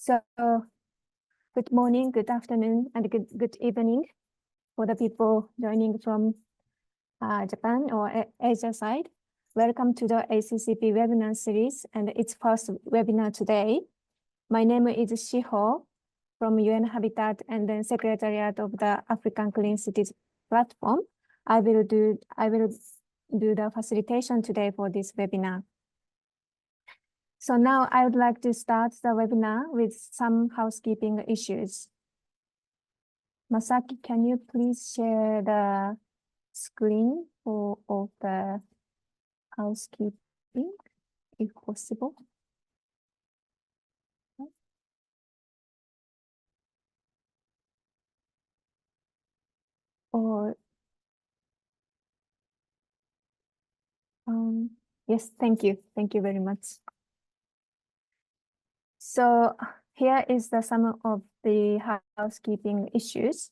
So good morning, good afternoon, and good evening for the people joining from Japan or Asia side. Welcome to the ACCP webinar series and its first webinar today. My name is Shiho from UN Habitat and then Secretariat of the African Clean Cities platform. I will do the facilitation today for this webinar. So now I would like to start the webinar with some housekeeping issues. Masaki, can you please share the screen of the housekeeping, if possible? Or yes, thank you. Thank you very much. So here is the sum of the housekeeping issues.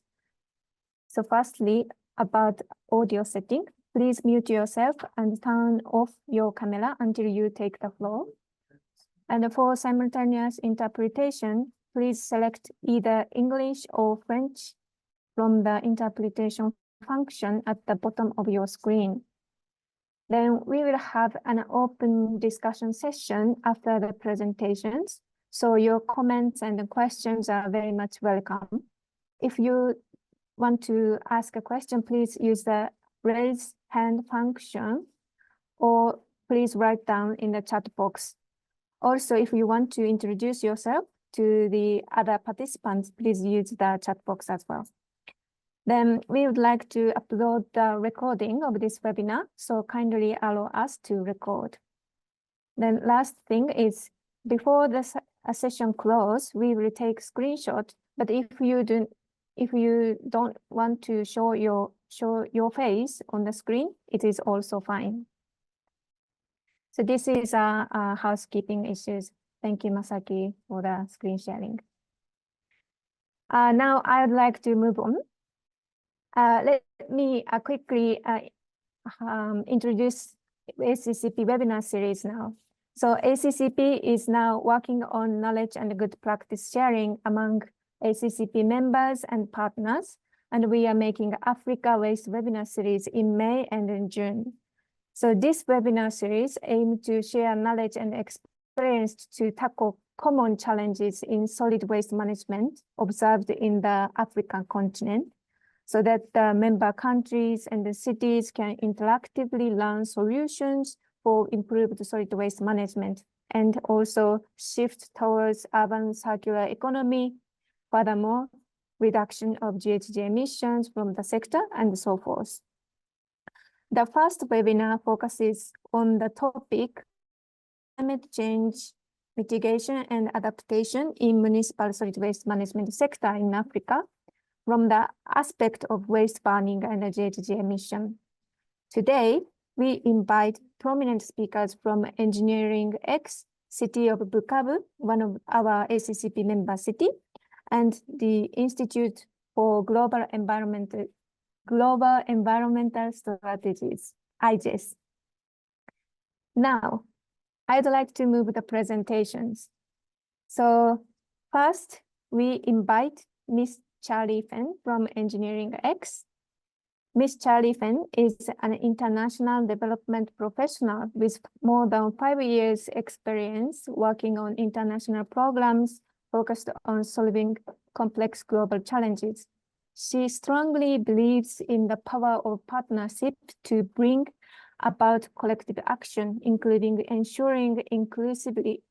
So firstly, about audio setting, please mute yourself and turn off your camera until you take the floor. And for simultaneous interpretation, please select either English or French from the interpretation function at the bottom of your screen. Then we will have an open discussion session after the presentations. So your comments and questions are very much welcome. If you want to ask a question, please use the raise hand function or please write down in the chat box. Also, if you want to introduce yourself to the other participants, please use the chat box as well. Then we would like to upload the recording of this webinar, so kindly allow us to record. Then last thing is, before the session close, we will take screenshot, but if you don't want to show your face on the screen, it is also fine. So this is housekeeping issues. Thank you, Masaki, for the screen sharing. Now I would like to move on. Let me quickly introduce ACCP webinar series now. So ACCP is now working on knowledge and good practice sharing among ACCP members and partners, and we are making Africa Waste webinar series in May and in June. So this webinar series aims to share knowledge and experience to tackle common challenges in solid waste management observed in the African continent, so that the member countries and the cities can interactively learn solutions for improved solid waste management and also shift towards urban circular economy. Furthermore, reduction of GHG emissions from the sector and so forth. The first webinar focuses on the topic climate change, mitigation and adaptation in municipal solid waste management sector in Africa from the aspect of waste burning and GHG emission. Today, we invite prominent speakers from Engineering X, City of Bukavu, one of our ACCP member city, and the Institute for Global Environmental Strategies, IGES. Now, I'd like to move the presentations. So first, we invite Ms. Charlie Fenn from Engineering X. Ms. Charlie Fenn is an international development professional with more than 5 years experience working on international programs focused on solving complex global challenges. She strongly believes in the power of partnership to bring about collective action, including ensuring inclusivity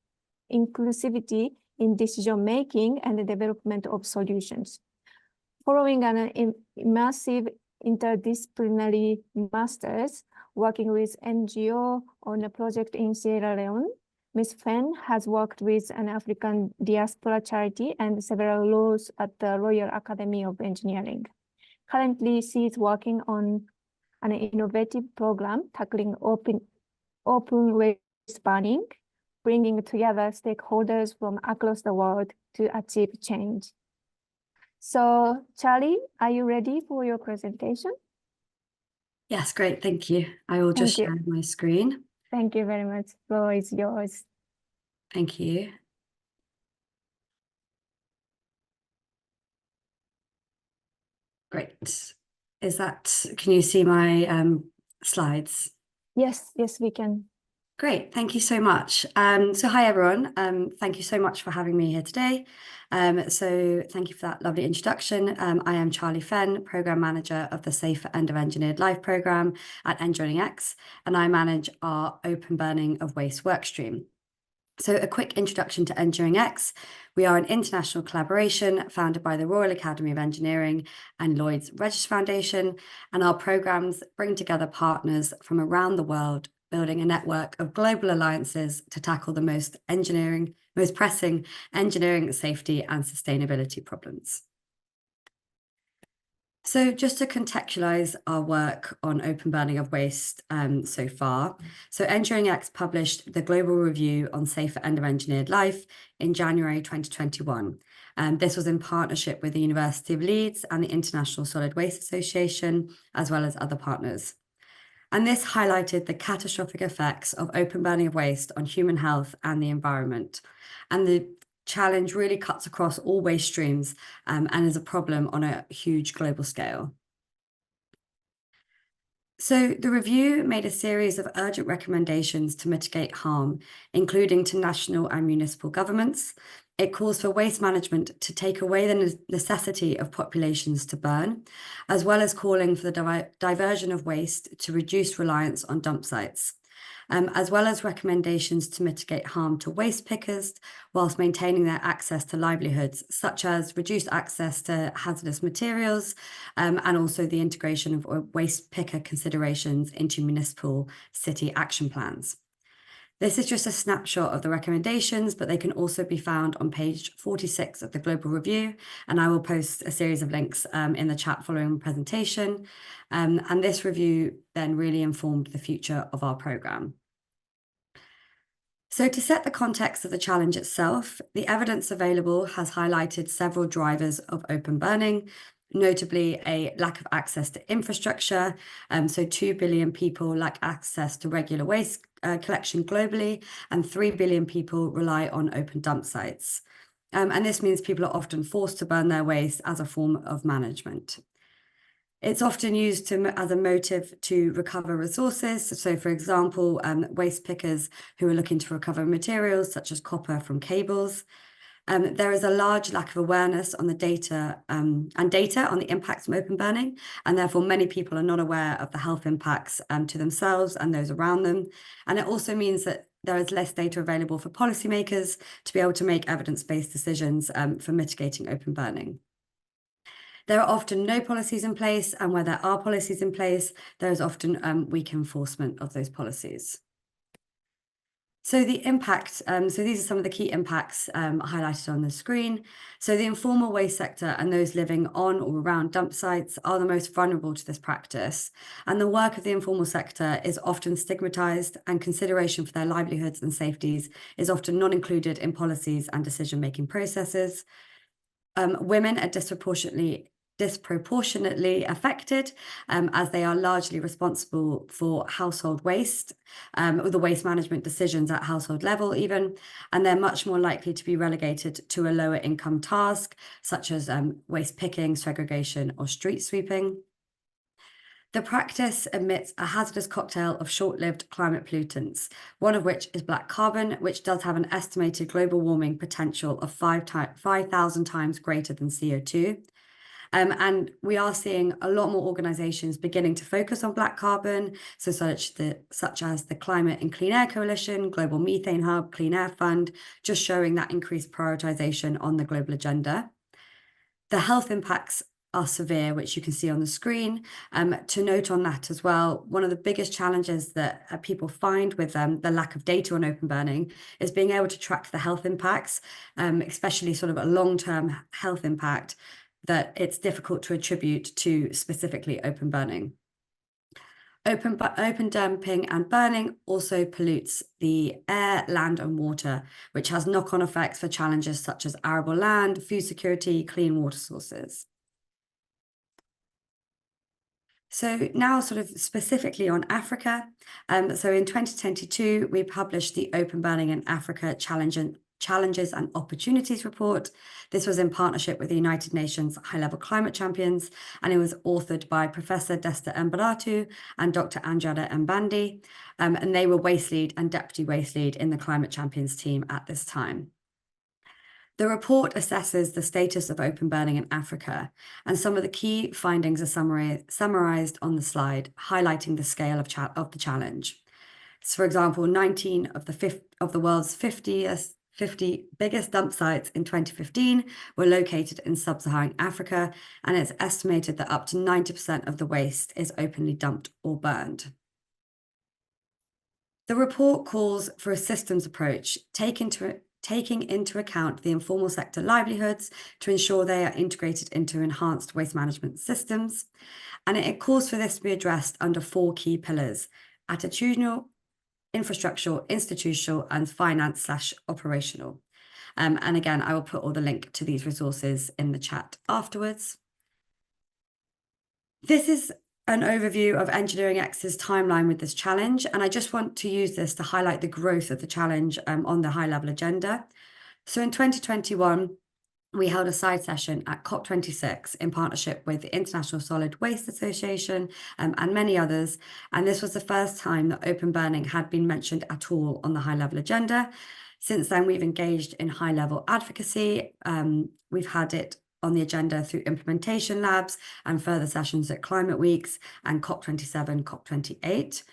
in decision-making and the development of solutions. Following an immersive interdisciplinary master's working with NGO on a project in Sierra Leone, Ms. Fenn has worked with an African diaspora charity and several roles at the Royal Academy of Engineering. Currently, she is working on an innovative program tackling open waste burning, bringing together stakeholders from across the world to achieve change. So, Charlie, are you ready for your presentation? Yes, great, thank you. I will just share my screen. Thank you very much. The floor is yours. Thank you. Great. Can you see my slides? Yes, we can. Great, thank you so much. So hi everyone, thank you so much for having me here today. So thank you for that lovely introduction. I am Charlie Fenn, Programme Manager of the Safer End of Engineered Life Programme at Engineering X, and I manage our open burning of waste workstream. So a quick introduction to Engineering X. We are an international collaboration founded by the Royal Academy of Engineering and Lloyd's Register Foundation, and our programmes bring together partners from around the world, building a network of global alliances to tackle the most pressing engineering, safety and sustainability problems. So just to contextualise our work on open burning of waste so far, so Engineering X published the Global Review on Safer End of Engineered Life in January 2021. This was in partnership with the University of Leeds and the International Solid Waste Association, as well as other partners. And this highlighted the catastrophic effects of open burning of waste on human health and the environment. And the challenge really cuts across all waste streams and is a problem on a huge global scale. So the review made a series of urgent recommendations to mitigate harm, including to national and municipal governments. It calls for waste management to take away the necessity of populations to burn, as well as calling for the diversion of waste to reduce reliance on dump sites, as well as recommendations to mitigate harm to waste pickers whilst maintaining their access to livelihoods, such as reduced access to hazardous materials, and also the integration of waste picker considerations into municipal city action plans. This is just a snapshot of the recommendations, but they can also be found on page 46 of the Global Review, and I will post a series of links in the chat following the presentation. And this review then really informed the future of our programme. So to set the context of the challenge itself, the evidence available has highlighted several drivers of open burning, notably a lack of access to infrastructure. So 2 billion people lack access to regular waste collection globally, and 3 billion people rely on open dump sites. And this means people are often forced to burn their waste as a form of management. It's often used as a motive to recover resources. So, for example, waste pickers who are looking to recover materials such as copper from cables. There is a large lack of awareness on the data on the impacts from open burning, and therefore many people are not aware of the health impacts to themselves and those around them. And it also means that there is less data available for policymakers to be able to make evidence-based decisions for mitigating open burning. There are often no policies in place, and where there are policies in place, there is often weak enforcement of those policies. So the impact, so these are some of the key impacts highlighted on the screen. So the informal waste sector and those living on or around dump sites are the most vulnerable to this practice. And the work of the informal sector is often stigmatized, and consideration for their livelihoods and safeties is often not included in policies and decision-making processes. Women are disproportionately affected as they are largely responsible for household waste, or the waste management decisions at household level even, and they're much more likely to be relegated to a lower income task, such as waste picking, segregation, or street sweeping. The practice emits a hazardous cocktail of short-lived climate pollutants, one of which is black carbon, which does have an estimated global warming potential of 5,000 times greater than CO2. And we are seeing a lot more organisations beginning to focus on black carbon, so such as the Climate and Clean Air Coalition, Global Methane Hub, Clean Air Fund, just showing that increased prioritisation on the global agenda. The health impacts are severe, which you can see on the screen. To note on that as well, one of the biggest challenges that people find with the lack of data on open burning is being able to track the health impacts, especially sort of a long-term health impact that it's difficult to attribute to specifically open burning. Open dumping and burning also pollutes the air, land and water, which has knock-on effects for challenges such as arable land, food security, clean water sources. So now sort of specifically on Africa. So in 2022, we published the Open Burning in Africa Challenge Challenges and Opportunities report. This was in partnership with the United Nations High-Level Climate Champions, and it was authored by Professor Desta Mbaratu and Dr. Anjana Mbandi, and they were waste lead and deputy waste lead in the Climate Champions team at this time. The report assesses the status of open burning in Africa, and some of the key findings are summarized on the slide, highlighting the scale of the challenge. So, for example, 19 of the world's 50 biggest dump sites in 2015 were located in sub-Saharan Africa, and it's estimated that up to 90% of the waste is openly dumped or burned. The report calls for a systems approach, taking into account the informal sector livelihoods to ensure they are integrated into enhanced waste management systems. And it calls for this to be addressed under 4 key pillars: attitudinal, infrastructural, institutional, and finance/operational. And again, I will put all the link to these resources in the chat afterwards. This is an overview of Engineering X's timeline with this challenge, and I just want to use this to highlight the growth of the challenge on the high-level agenda. So in 2021, we held a side session at COP26 in partnership with the International Solid Waste Association and many others. And this was the first time that open burning had been mentioned at all on the high-level agenda. Since then, we've engaged in high-level advocacy. We've had it on the agenda through implementation labs and further sessions at Climate Weeks and COP27, COP28.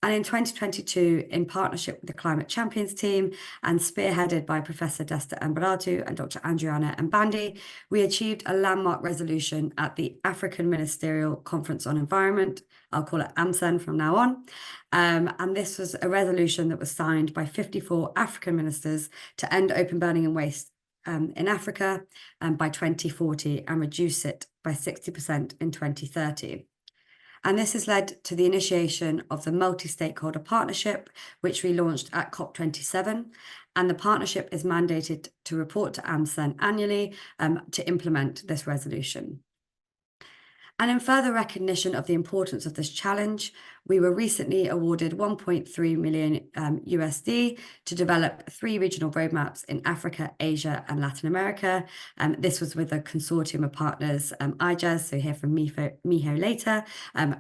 And in 2022, in partnership with the Climate Champions team and spearheaded by Professor Desta Mbaratu and Dr. Anjana Mbandi, we achieved a landmark resolution at the African Ministerial Conference on Environment. I'll call it AMCEN from now on. And this was a resolution that was signed by 54 African ministers to end open burning and waste in Africa by 2040 and reduce it by 60% in 2030. And this has led to the initiation of the multi-stakeholder partnership, which we launched at COP27. And the partnership is mandated to report to AMCEN annually to implement this resolution. And in further recognition of the importance of this challenge, we were recently awarded 1.3 million USD to develop 3 regional roadmaps in Africa, Asia, and Latin America. This was with a consortium of partners, IGES, so hear from Miho later,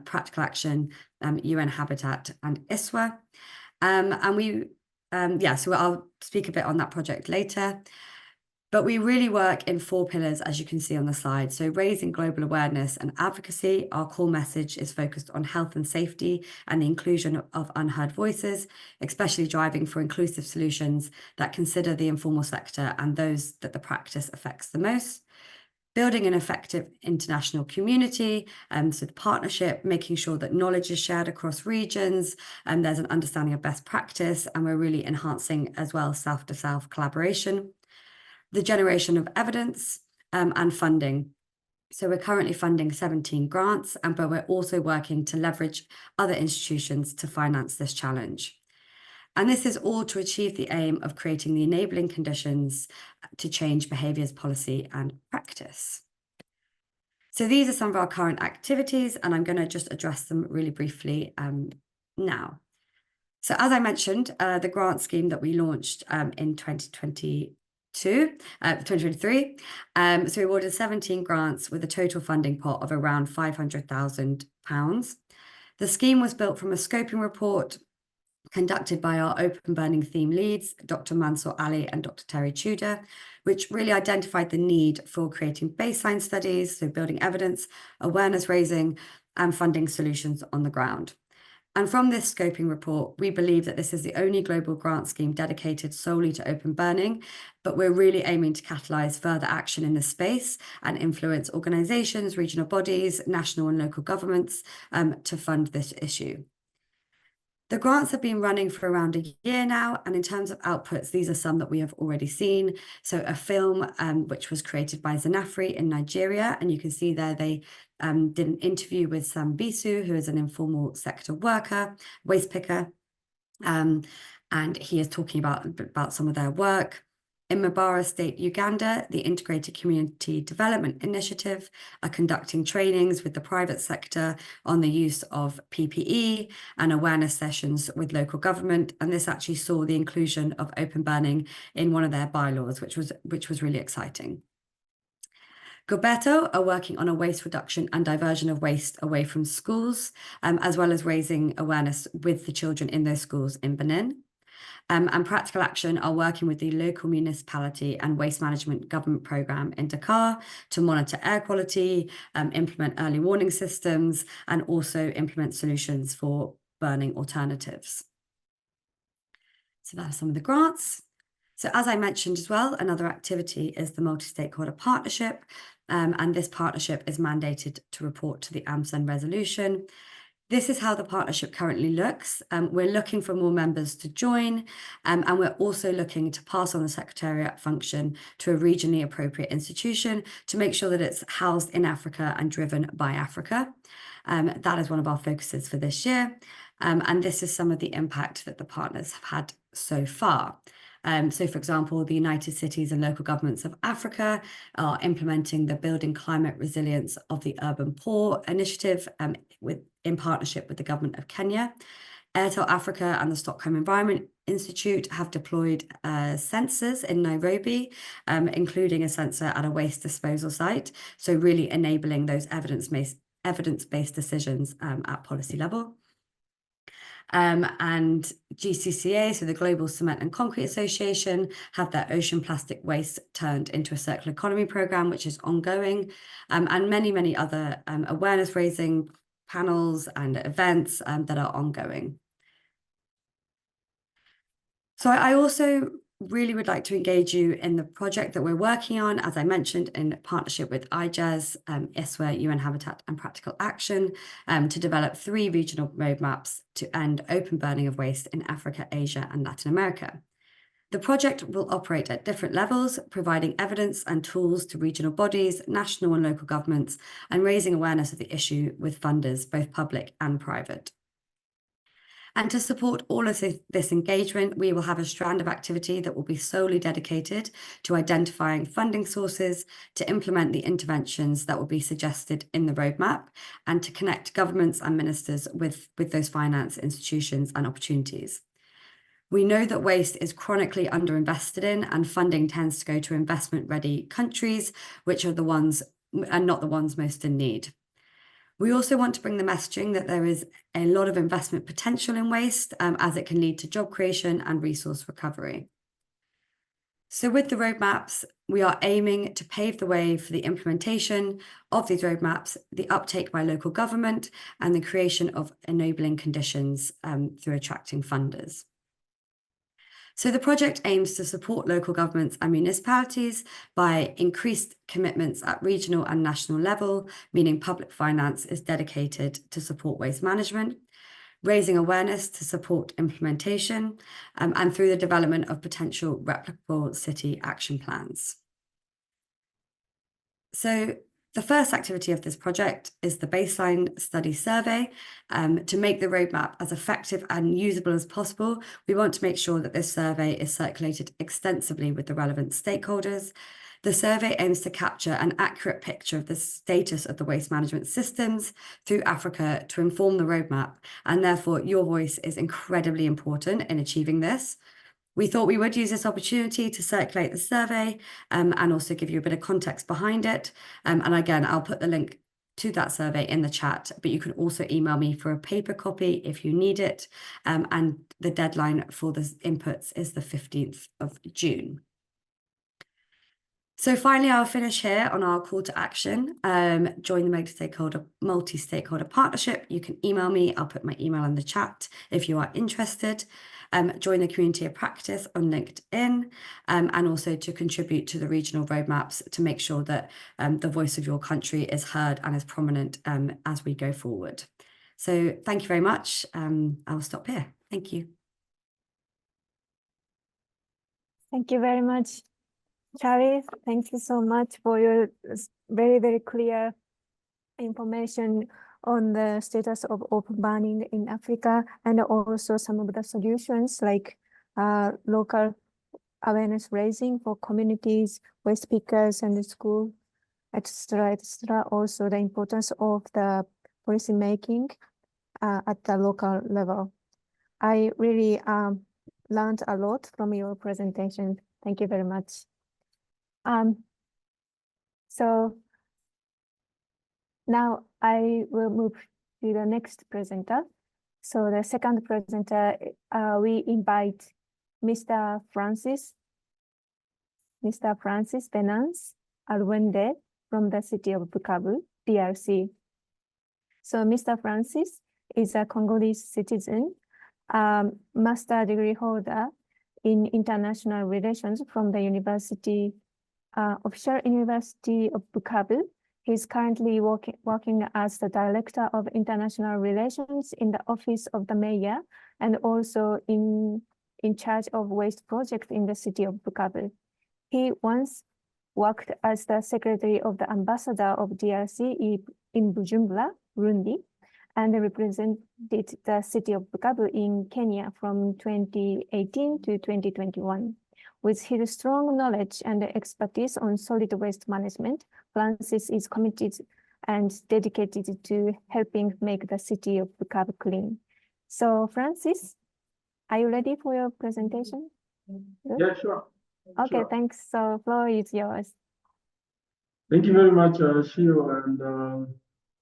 Practical Action, UN Habitat, and ISWA. So I'll speak a bit on that project later. But we really work in 4 pillars, as you can see on the slide. So raising global awareness and advocacy. Our core message is focused on health and safety and the inclusion of unheard voices, especially driving for inclusive solutions that consider the informal sector and those that the practice affects the most. Building an effective international community, so the partnership, making sure that knowledge is shared across regions, and there's an understanding of best practice, and we're really enhancing as well self-to-self collaboration. The generation of evidence and funding. So we're currently funding 17 grants, but we're also working to leverage other institutions to finance this challenge. And this is all to achieve the aim of creating the enabling conditions to change behaviours, policy and practice. So these are some of our current activities, and I'm going to just address them really briefly now. So as I mentioned, the grant scheme that we launched in 2023. So we awarded 17 grants with a total funding pot of around £500,000. The scheme was built from a scoping report conducted by our open burning theme leads, Dr. Mansour Ali and Dr. Terry Tudor, which really identified the need for creating baseline studies, so building evidence, awareness raising, and funding solutions on the ground. And from this scoping report, we believe that this is the only global grant scheme dedicated solely to open burning, but we're really aiming to catalyse further action in this space and influence organisations, regional bodies, national and local governments to fund this issue. The grants have been running for around a year now, and in terms of outputs, these are some that we have already seen. So a film which was created by Zanafri in Nigeria, and you can see there they did an interview with Sam Bisu, who is an informal sector worker, waste picker, and he is talking about some of their work. In Mbarara State, Uganda, the Integrated Community Development Initiative are conducting trainings with the private sector on the use of PPE and awareness sessions with local government. And this actually saw the inclusion of open burning in one of their bylaws, which was really exciting. Gobeto are working on a waste reduction and diversion of waste away from schools, as well as raising awareness with the children in those schools in Benin. And Practical Action are working with the local municipality and waste management government program in Dakar to monitor air quality, implement early warning systems, and also implement solutions for burning alternatives. So that are some of the grants. So as I mentioned as well, another activity is the multi-stakeholder partnership, and this partnership is mandated to report to the AMSEN resolution. This is how the partnership currently looks. We're looking for more members to join, and we're also looking to pass on the secretariat function to a regionally appropriate institution to make sure that it's housed in Africa and driven by Africa. That is one of our focuses for this year. And this is some of the impact that the partners have had so far. So, for example, the United Cities and Local Governments of Africa are implementing the Building Climate Resilience of the Urban Poor initiative in partnership with the government of Kenya. Airtel Africa and the Stockholm Environment Institute have deployed sensors in Nairobi, including a sensor at a waste disposal site. So really enabling those evidence-based decisions at policy level. And GCCA, so the Global Cement and Concrete Association, have their ocean plastic waste turned into a circular economy program, which is ongoing, and many other awareness raising panels and events that are ongoing. So I also really would like to engage you in the project that we're working on, as I mentioned, in partnership with IGES, ISWA, UN Habitat and Practical Action, to develop 3 regional roadmaps to end open burning of waste in Africa, Asia and Latin America. The project will operate at different levels, providing evidence and tools to regional bodies, national and local governments, and raising awareness of the issue with funders, both public and private. And to support all of this engagement, we will have a strand of activity that will be solely dedicated to identifying funding sources, to implement the interventions that will be suggested in the roadmap, and to connect governments and ministers with those finance institutions and opportunities. We know that waste is chronically underinvested in, and funding tends to go to investment-ready countries, which are the ones and not the ones most in need. We also want to bring the messaging that there is a lot of investment potential in waste, as it can lead to job creation and resource recovery. So with the roadmaps, we are aiming to pave the way for the implementation of these roadmaps, the uptake by local government, and the creation of enabling conditions through attracting funders. So the project aims to support local governments and municipalities by increased commitments at regional and national level, meaning public finance is dedicated to support waste management, raising awareness to support implementation, and through the development of potential replicable city action plans. So the first activity of this project is the baseline study survey. To make the roadmap as effective and usable as possible, we want to make sure that this survey is circulated extensively with the relevant stakeholders. The survey aims to capture an accurate picture of the status of the waste management systems through Africa to inform the roadmap, and therefore your voice is incredibly important in achieving this. We thought we would use this opportunity to circulate the survey and also give you a bit of context behind it. And again, I'll put the link to that survey in the chat, but you can also email me for a paper copy if you need it. And the deadline for the inputs is the 15th of June. So finally, I'll finish here on our call to action. Join the multi-stakeholder partnership. You can email me. I'll put my email in the chat if you are interested. Join the community of practice on LinkedIn, and also to contribute to the regional roadmaps to make sure that the voice of your country is heard and is prominent as we go forward. So thank you very much. I'll stop here. Thank you. Thank you very much, Charlie. Thank you so much for your very clear information on the status of open burning in Africa, and also some of the solutions like local awareness raising for communities, waste pickers and the school, etc., etc. Also the importance of the policy making at the local level. I really learned a lot from your presentation. Thank you very much. So now I will move to the next presenter. So the second presenter, we invite Mr. Francis Venance Alwende from the city of Bukavu, DRC. So Mr. Francis is a Congolese citizen, master degree holder in international relations from the Official University of Bukavu. He's currently working as the Director of International Relations in the Office of the Mayor and also in charge of waste projects in the city of Bukavu. He once worked as the Secretary of the Ambassador of DRC in Bujumbura, Burundi, and represented the city of Bukavu in Kenya from 2018 to 2021. With his strong knowledge and expertise on solid waste management, Francis is committed and dedicated to helping make the city of Bukavu clean. So Francis, are you ready for your presentation? Good? Yeah, sure. Okay, Sure. thanks. So floor is yours. Thank you very much, Shio, and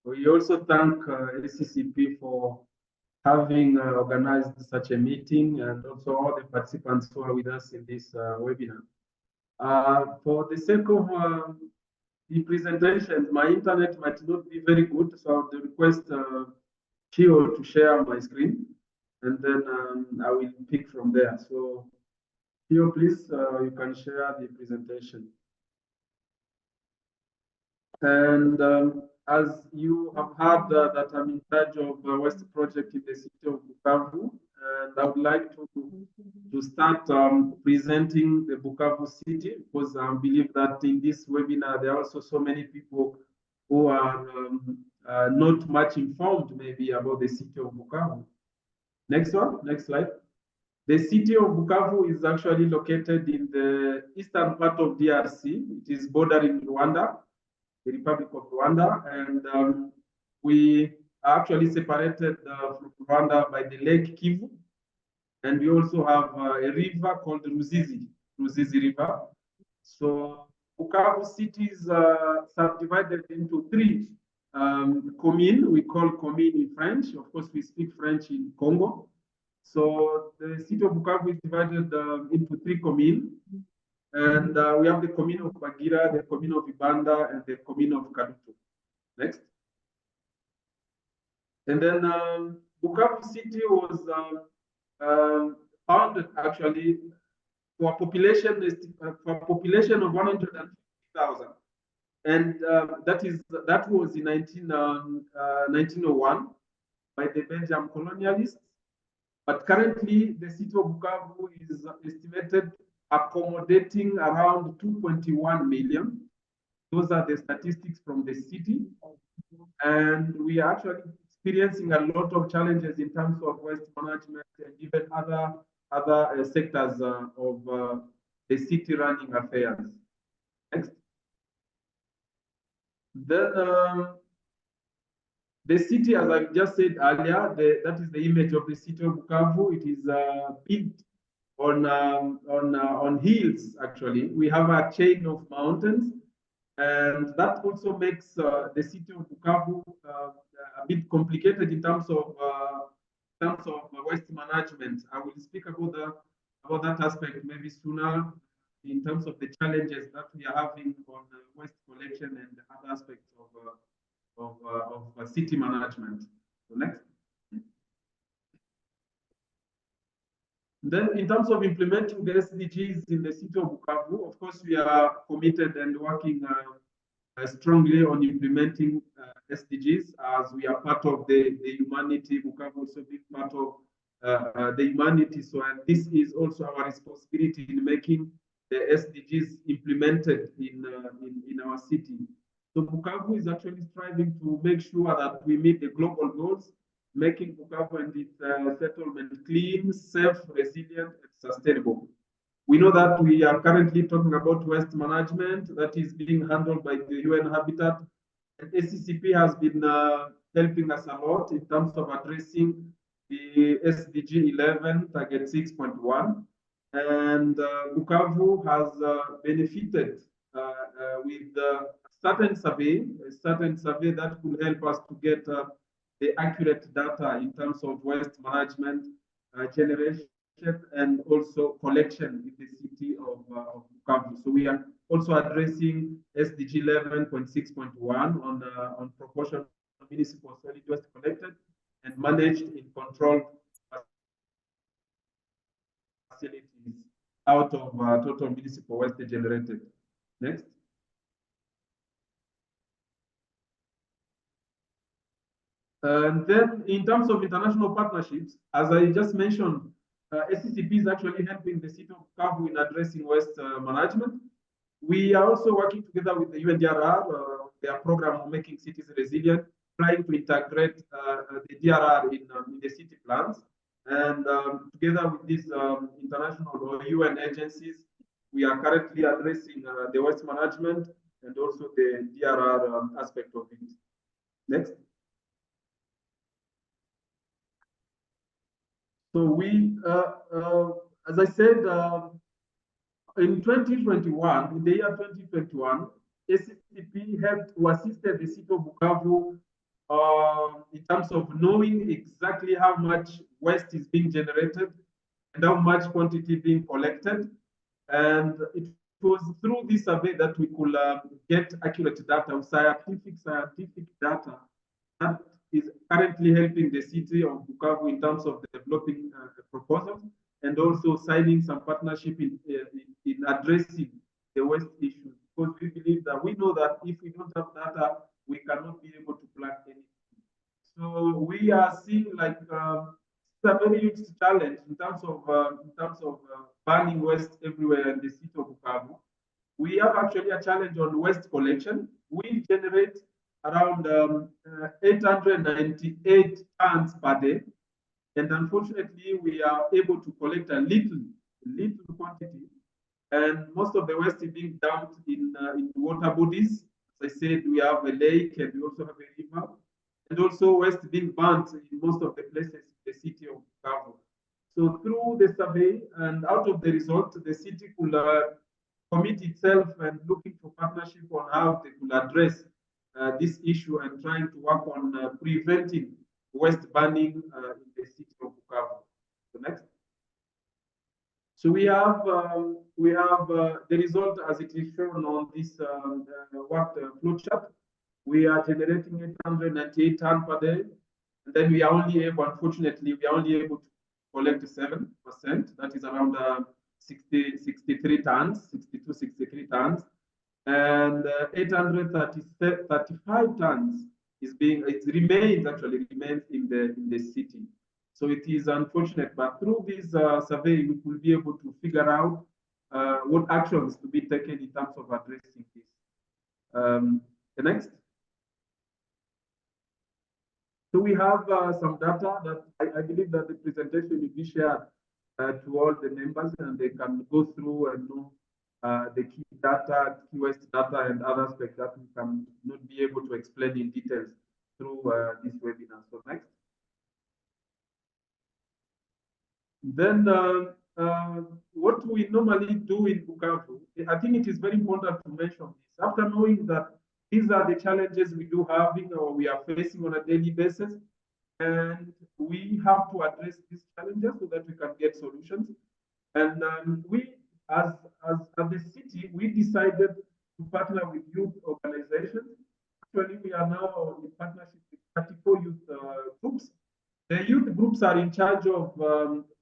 we also thank ACCP for having organized such a meeting and also all the participants who are with us in this webinar. For the sake of the presentation, my internet might not be very good, so I would request Shio to share my screen, and then I will pick from there. So Shio, please, you can share the presentation. And as you have heard that I'm in charge of the waste project in the city of Bukavu, and I would like to start presenting the Bukavu city, because I believe that in this webinar there are also so many people who are not much informed maybe about the city of Bukavu. Next one, next slide. The city of Bukavu is actually located in the eastern part of DRC. It is bordering Rwanda, the Republic of Rwanda, and we are actually separated from Rwanda by the Lake Kivu, and we also have a river called Ruzizi River. So Bukavu city is subdivided into three communes. We call commune in French. Of course, we speak French in Congo. So the city of Bukavu is divided into three communes. And we have the commune of Bagira, the commune of Ibanda, and the commune of Kadutu. Next. And then Bukavu city was founded actually for a population of 150,000, and that was in 1901 by the Belgian colonialists. But currently, the city of Bukavu is estimated accommodating around 2.1 million. Those are the statistics from the city. And we are actually experiencing a lot of challenges in terms of waste management and even other sectors of the city running affairs. Next. Then the city, as I just said earlier, that is the image of the city of Bukavu. It is built on hills. Actually, we have a chain of mountains, and that also makes the city of Bukavu a bit complicated in terms of waste management. I will speak about that aspect maybe sooner in terms of the challenges that we are having on waste collection and other aspects of city management. So next. Then in terms of implementing the SDGs in the city of Bukavu, of course, we are committed and working strongly on implementing SDGs as we are part of the humanity. Bukavu also being part of the humanity. So and this is also our responsibility in making the SDGs implemented in our city. So Bukavu is actually striving to make sure that we meet the global goals, making Bukavu and its settlement clean, safe, resilient, and sustainable. We know that we are currently talking about waste management that is being handled by the UN Habitat. And ACCP has been helping us a lot in terms of addressing the SDG 11 target 6.1. And Bukavu has benefited with a certain survey that could help us to get the accurate data in terms of waste management, generation, and also collection in the city of Bukavu. So we are also addressing SDG 11.6.1 on proportion of municipal solid waste collected and managed in controlled facilities out of total municipal waste generated. Next. And then in terms of international partnerships, as I just mentioned, ACCP is actually helping the city of Bukavu in addressing waste management. We are also working together with the UNDRR, their program of making cities resilient, trying to integrate the DRR in the city plans. And together with these international or UN agencies, we are currently addressing the waste management and also the DRR aspect of it. Next. So we, as I said, in 2021, in the year 2021, ACCP helped to assist the city of Bukavu in terms of knowing exactly how much waste is being generated and how much quantity being collected. And it was through this survey that we could get accurate data, scientific data that is currently helping the city of Bukavu in terms of developing proposals and also signing some partnership in addressing the waste issues. Because we believe that we know that if we don't have data, we cannot be able to plan anything. So we are seeing like it's a very huge challenge in terms of banning waste everywhere in the city of Bukavu. We have actually a challenge on waste collection. We generate around 898 tons per day. And unfortunately, we are able to collect a little quantity. And most of the waste is being dumped in water bodies. As I said, we have a lake and we also have a river. And also waste being burnt in most of the places in the city of Bukavu. So through the survey and out of the result, the city could commit itself and looking for partnership on how they could address this issue and trying to work on preventing waste burning in the city of Bukavu. So next. So we have the result as it is shown on this worked flow chart. We are generating 898 tons per day, and then we are only able, unfortunately, we are only able to collect 7%. That is around 63 tons, 62, 63 tons. And 835 tons is being, it remains in the city. So it is unfortunate, but through this survey, we will be able to figure out what actions to be taken in terms of addressing this. The next. So we have some data that I believe that the presentation will be shared to all the members and they can go through and know the key data, key waste data, and other aspects that we can not be able to explain in details through this webinar. So next. Then what we normally do in Bukavu, I think it is very important to mention this. After knowing that these are the challenges we do having or we are facing on a daily basis, and we have to address these challenges so that we can get solutions. And we, as the city, we decided to partner with youth organizations. Actually, we are now in partnership with 34 youth groups. The youth groups are in charge of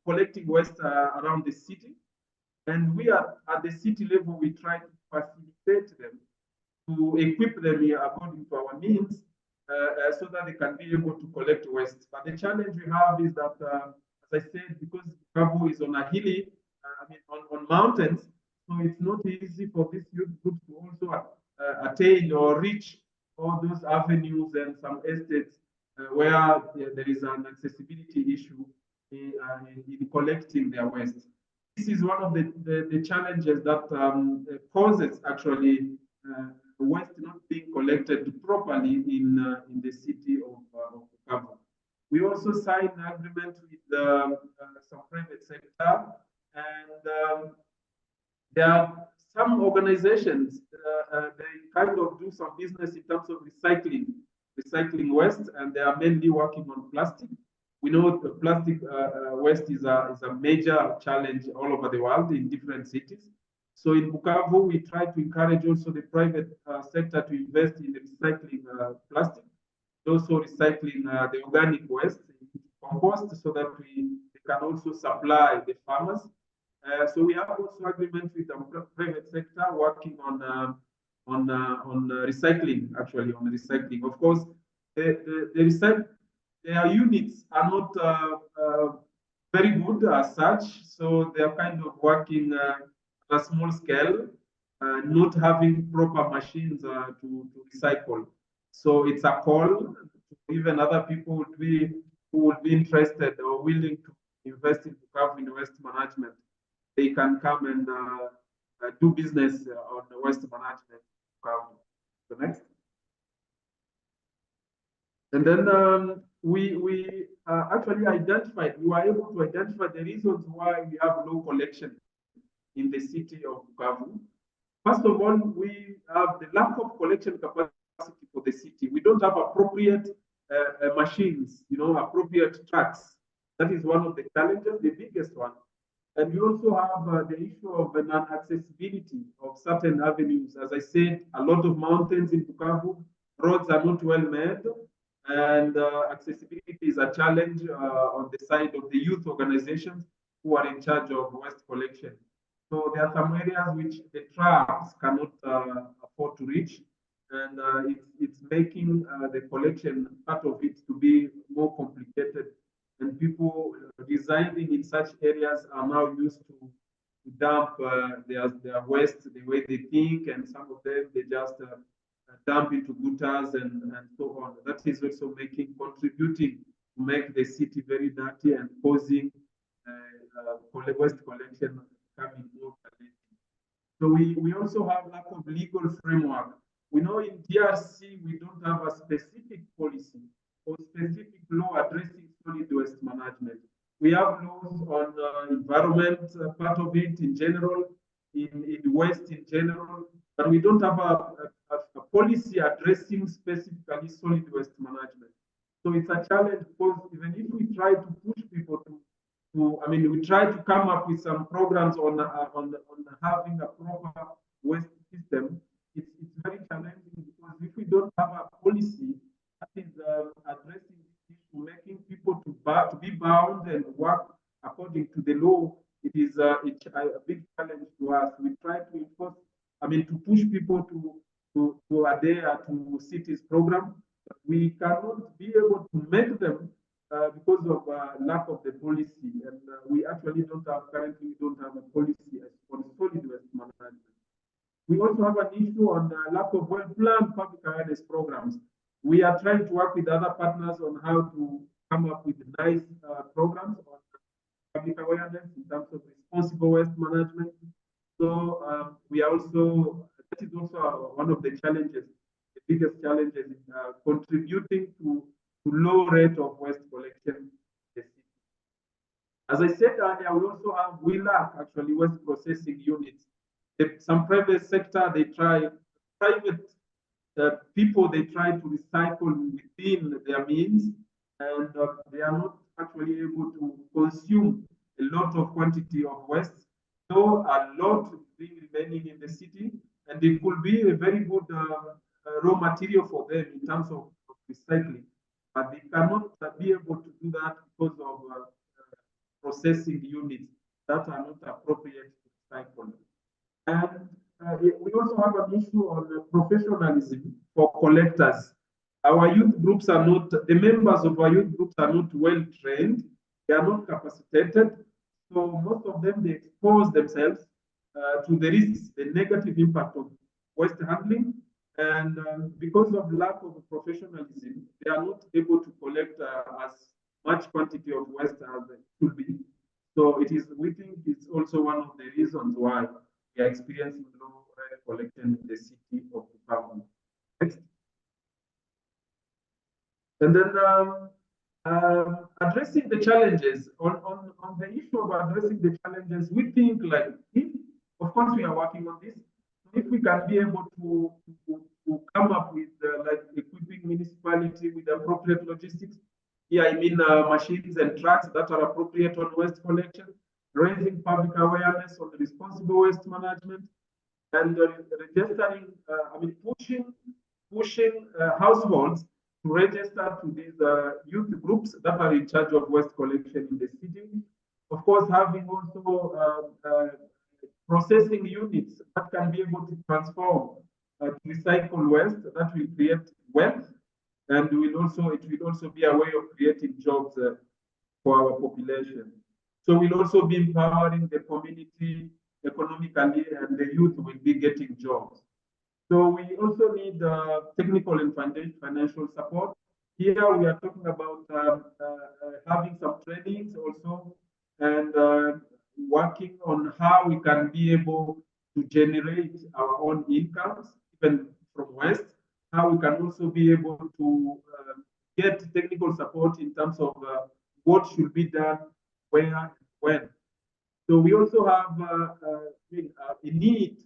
collecting waste around the city. And we are at the city level, we try to facilitate them, to equip them according to our means, so that they can be able to collect waste. But the challenge we have is that, as I said, because Bukavu is on a hilly, on mountains, so it's not easy for these youth groups to also attain or reach all those avenues and some estates where there is an accessibility issue in collecting their waste. this is one of the challenges that causes actually waste not being collected properly in the city of Bukavu. We also signed an agreement with some private sector, and there are some organizations, they kind of do some business in terms of recycling waste, and they are mainly working on plastic. We know the plastic waste is a major challenge all over the world in different cities. So in Bukavu, we try to encourage also the private sector to invest in the recycling plastic, also recycling the organic waste, compost, so that they can also supply the farmers. So we have also agreements with the private sector working on recycling, actually on recycling. Of course, their units are not very good as such, so they are kind of working at a small scale, not having proper machines to recycle. So it's a call to even other people who would be interested or willing to invest in Bukavu in waste management. They can come and do business on the waste management. The next. And then we actually identified, we were able to identify the reasons why we have low collection in the city of Bukavu. First of all, we have the lack of collection capacity for the city. We don't have appropriate machines, appropriate trucks. That is one of the challenges, the biggest one. And we also have the issue of non-accessibility of certain avenues. As I said, a lot of mountains in Bukavu, roads are not well made, and accessibility is a challenge on the side of the youth organizations who are in charge of waste collection. So there are some areas which the trucks cannot afford to reach, and it's making the collection part of it to be more complicated. And people residing in such areas are now used to dump their waste the way they think, and some of them they just dump into gutters and so on. That is also contributing to make the city very dirty and causing waste collection becoming more challenging. So we also have lack of legal framework. We know in DRC we don't have a specific policy or specific law addressing solid waste management. We have laws on environment, part of it in general, in waste in general, but we don't have a policy addressing specifically solid waste management. So it's a challenge, because even if we try to push people we try to come up with some programs on having a proper waste system, it's very challenging, because if we don't have a policy that is addressing this issue, making people to be bound and work according to the law, it is a big challenge to us. We try to enforce, to push people to adhere to cities program, but we cannot be able to make them because of lack of the policy, and we actually currently don't have a policy on solid waste management. We also have an issue on lack of well-planned public awareness programs. We are trying to work with other partners on how to come up with nice programs on public awareness in terms of responsible waste management. So we are also, that is also one of the challenges, the biggest challenges in contributing to low rate of waste collection in the city. As I said earlier, we lack actually waste processing units. Some private sector, people, they try to recycle within their means, and they are not actually able to consume a lot of quantity of waste. So a lot is being remaining in the city, and it could be a very good raw material for them in terms of recycling. But they cannot be able to do that because of processing units that are not appropriate to recycle. And we also have an issue on professionalism for collectors. Our youth groups are not, the members of our youth groups are not well trained, they are not capacitated. So most of them, they expose themselves to the risks, the negative impact of waste handling. And because of lack of professionalism, they are not able to collect as much quantity of waste as they should be. So we think it's also one of the reasons why we are experiencing low collection in the city of Bukavu. Next. And then addressing the challenges, on the issue of addressing the challenges, we think like, of course we are working on this, if we can be able to come up with like equipping municipality with appropriate logistics, here I mean machines and trucks that are appropriate on waste collection, raising public awareness on responsible waste management, and registering, pushing households to register to these youth groups that are in charge of waste collection in the city. Of course, having also processing units that can be able to transform to recycle waste that will create wealth, and it will also be a way of creating jobs for our population. So we'll also be empowering the community economically, and the youth will be getting jobs. So we also need technical and financial support. Here we are talking about having some trainings also, and working on how we can be able to generate our own incomes, even from waste, how we can also be able to get technical support in terms of what should be done, where, and when. So we also have a need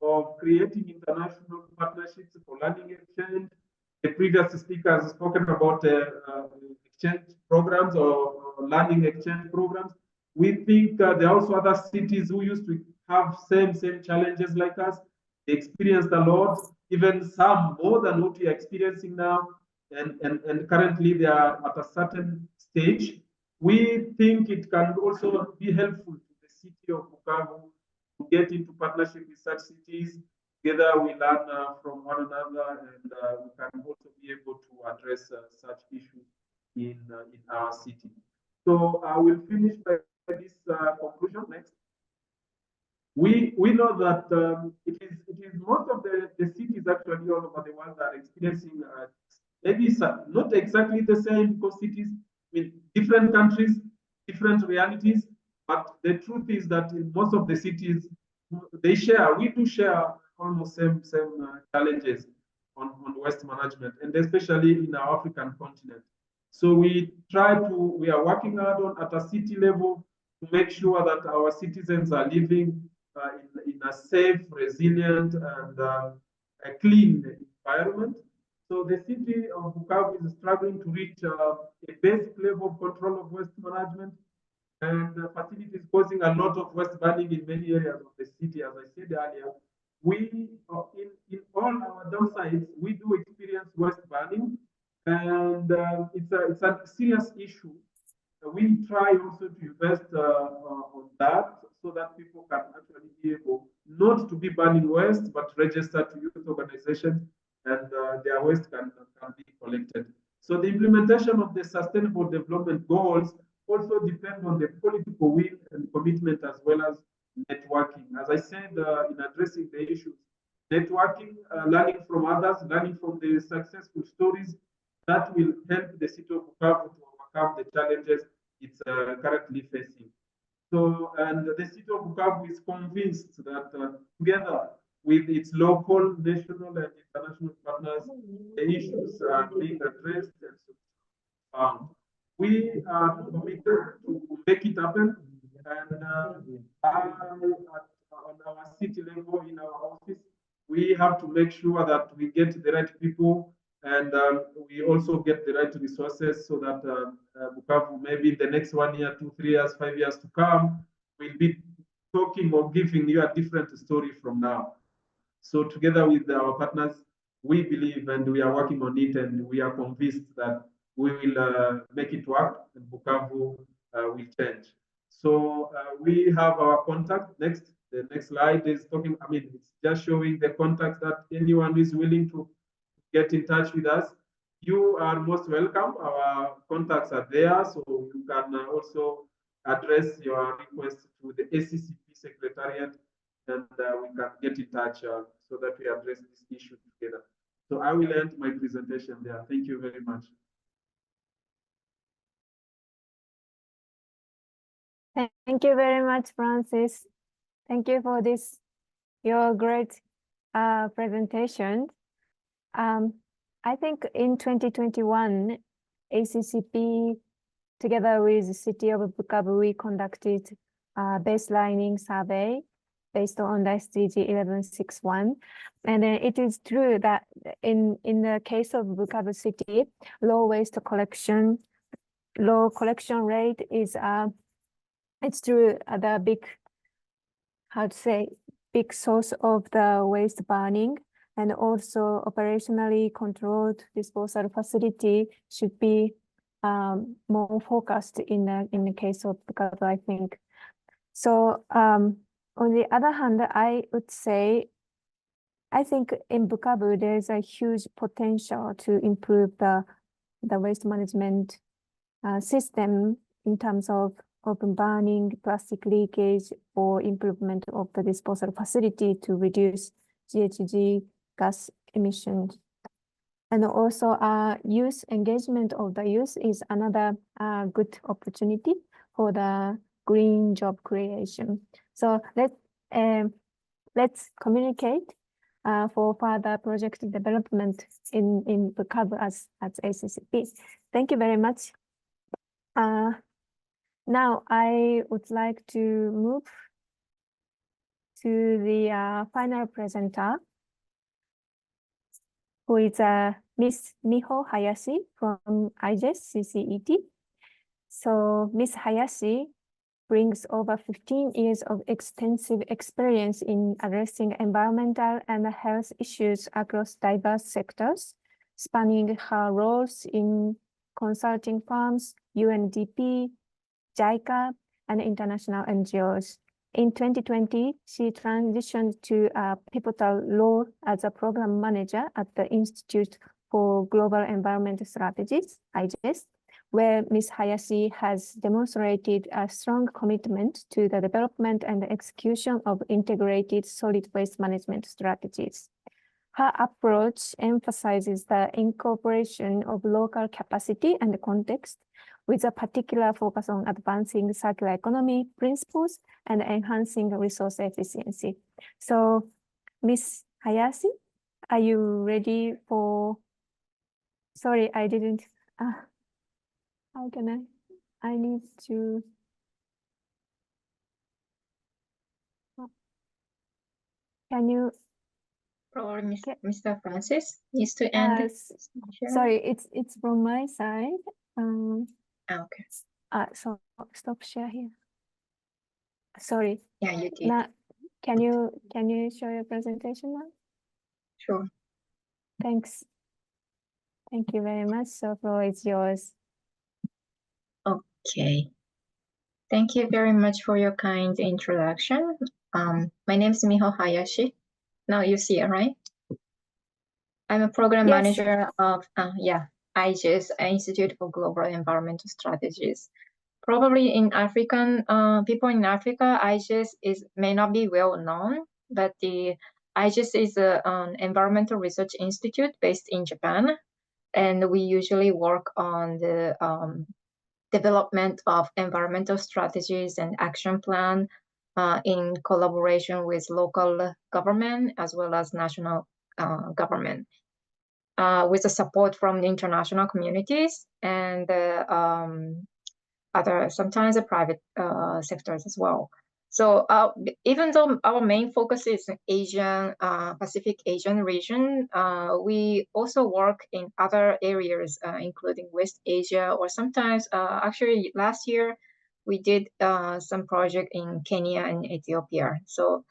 of creating international partnerships for learning exchange. The previous speaker has spoken about exchange programs or learning exchange programs. We think there are also other cities who used to have same challenges like us. They experienced a lot, even some more than what we are experiencing now. And currently they are at a certain stage. We think it can also be helpful to the city of Bukavu to get into partnership with such cities. Together we learn from one another, and we can also be able to address such issues in our city. So I will finish by this conclusion next. We know that it is most of the cities actually all over the world are experiencing maybe not exactly the same, because cities in different countries, different realities. But the truth is that in most of the cities, we do share almost same challenges on waste management, and especially in our African continent. So we are working hard at a city level to make sure that our citizens are living in a safe, resilient, and a clean environment. So the city of Bukavu is struggling to reach a basic level of control of waste management, and facilities causing a lot of waste burning in many areas of the city. As I said earlier, we in all our dumpsites we do experience waste burning, and it's a serious issue. We try also to invest on that, so that people can actually be able not to be burning waste, but register to youth organizations, and their waste can be collected. So the implementation of the Sustainable Development Goals also depend on the political will and commitment, as well as networking. As I said, in addressing the issues, networking, learning from others, learning from the successful stories, that will help the city of Bukavu to overcome the challenges it's currently facing. So, and the city of Bukavu is convinced that together with its local, national, and international partners, the issues are being addressed and found. We are committed to make it happen, and on our city level, in our office, we have to make sure that we get the right people, and we also get the right resources, so that Bukavu, maybe in the next 1 year, 2, 3 years, 5 years to come, we'll be talking or giving you a different story from now. So together with our partners, we believe, and we are working on it, and we are convinced that we will make it work, and Bukavu will change. So we have our contact. The next slide is talking, it's just showing the contact that anyone who is willing to get in touch with us. You are most welcome. Our contacts are there, so you can also address your request to the ACCP Secretariat, and we can get in touch so that we address this issue together. So I will end my presentation there. Thank you very much. Thank you very much, Francis. Thank you for this, your great presentation. I think in 2021, ACCP, together with the City of Bukavu, we conducted a baselining survey based on the SDG 1161. And it is true that in the case of Bukavu City, low collection rate is it's true the big source of the waste burning, and also operationally controlled disposal facility should be more focused in the case of Bukavu, I think. So on the other hand, I would say, I think in Bukavu, there's a huge potential to improve the waste management system in terms of open burning, plastic leakage, or improvement of the disposal facility to reduce GHG gas emissions. And also youth engagement of the youth is another good opportunity for the green job creation. So let's communicate for further project development in Bukavu as ACCP. Thank you very much. Now I would like to move to the final presenter, who is Miss Miho Hayashi from IGES CCET. So Miss Hayashi brings over 15 years of extensive experience in addressing environmental and health issues across diverse sectors, spanning her roles in consulting firms, UNDP, JICA, and international NGOs. In 2020, she transitioned to a pivotal role as a program manager at the Institute for Global Environment Strategies, IGES, where Ms. Hayashi has demonstrated a strong commitment to the development and execution of integrated solid waste management strategies. Her approach emphasizes the incorporation of local capacity and context, with a particular focus on advancing circular economy principles and enhancing resource efficiency. So, Ms. Hayashi, are you ready for, sorry, I didn't, how can I need to, can you? Probably Mr. Francis needs to end. Sorry, it's from my side. Okay. So stop share here. Sorry. Yeah, you did. Now, can you show your presentation now? Sure. Thanks. Thank you very much. So floor is yours. Okay. Thank you very much for your kind introduction. My name is Miho Hayashi. Now you see it, right? I'm a program manager of IGES, Institute for Global Environmental Strategies. Probably in African people in Africa, IGES may not be well known, but the IGES is an environmental research institute based in Japan, and we usually work on the development of environmental strategies and action plan in collaboration with local government as well as national government, with the support from the international communities and sometimes the private sectors as well. So even though our main focus is in Pacific Asian region, we also work in other areas, including West Asia, or sometimes, actually last year, we did some project in Kenya and Ethiopia. So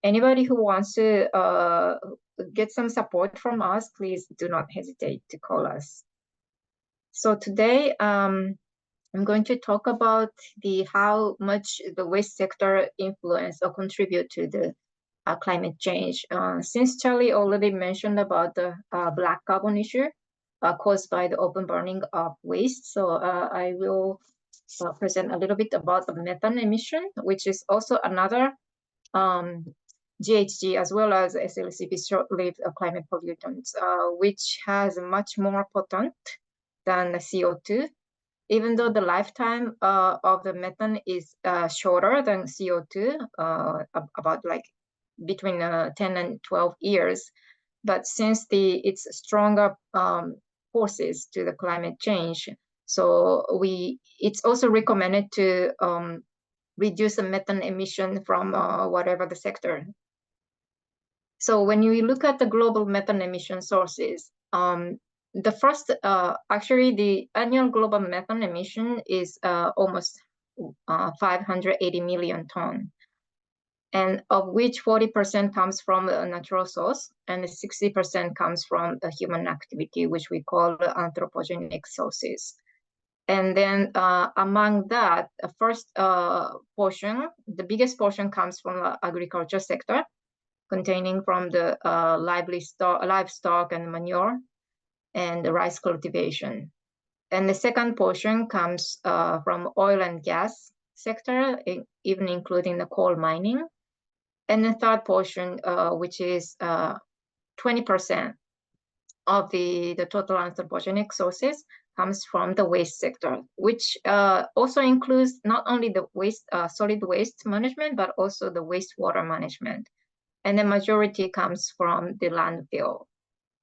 anybody who wants to get some support from us, please do not hesitate to call us. So today, I'm going to talk about how much the waste sector influence or contribute to the climate change. Since Charlie already mentioned about the black carbon issue caused by the open burning of waste, so I will present a little bit about the methane emission, which is also another GHG as well as SLCP short-lived climate pollutants, which has much more potent than the CO2. even though the lifetime of the methane is shorter than CO2, about like between 10 and 12 years, but since it's stronger forces to the climate change, so it's also recommended to reduce the methane emission from whatever the sector. So when you look at the global methane emission sources, the first, actually the annual global methane emission is almost 580 million tons, and of which 40% comes from a natural source and 60% comes from the human activity, which we call anthropogenic sources. And then among that, the first portion, the biggest portion comes from the agriculture sector, containing from the livestock and manure and the rice cultivation. And the second portion comes from oil and gas sector, even including the coal mining. And the third portion, which is 20% of the total anthropogenic sources, comes from the waste sector, which also includes not only the waste, solid waste management, but also the wastewater management. And the majority comes from the landfill,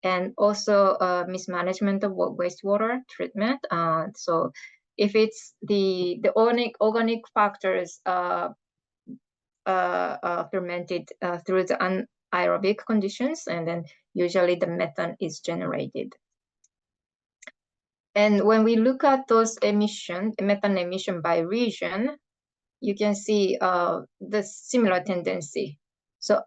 and also mismanagement of wastewater treatment. So if it's the organic factors fermented through the anaerobic conditions, and then usually the methane is generated. And when we look at those methane emission by region, you can see the similar tendency. So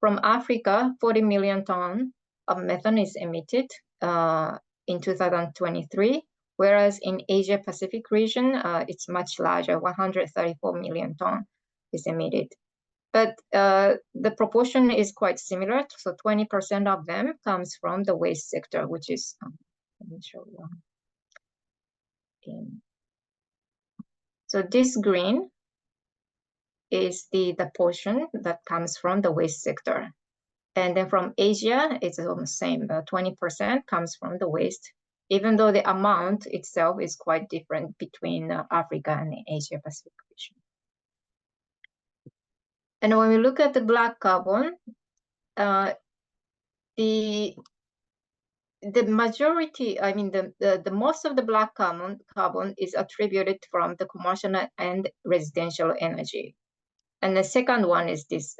from Africa, 40 million tons of methane is emitted in 2023, whereas in Asia Pacific region, it's much larger, 134 million tons is emitted. But the proportion is quite similar. So 20% of them comes from the waste sector, which is, let me show you. Okay. So this green is the portion that comes from the waste sector. And then from Asia, it's almost the same, 20% comes from the waste, even though the amount itself is quite different between Africa and the Asia Pacific region. And when we look at the black carbon, the majority, I mean, the most of the black carbon is attributed from the commercial and residential energy. And the second one is this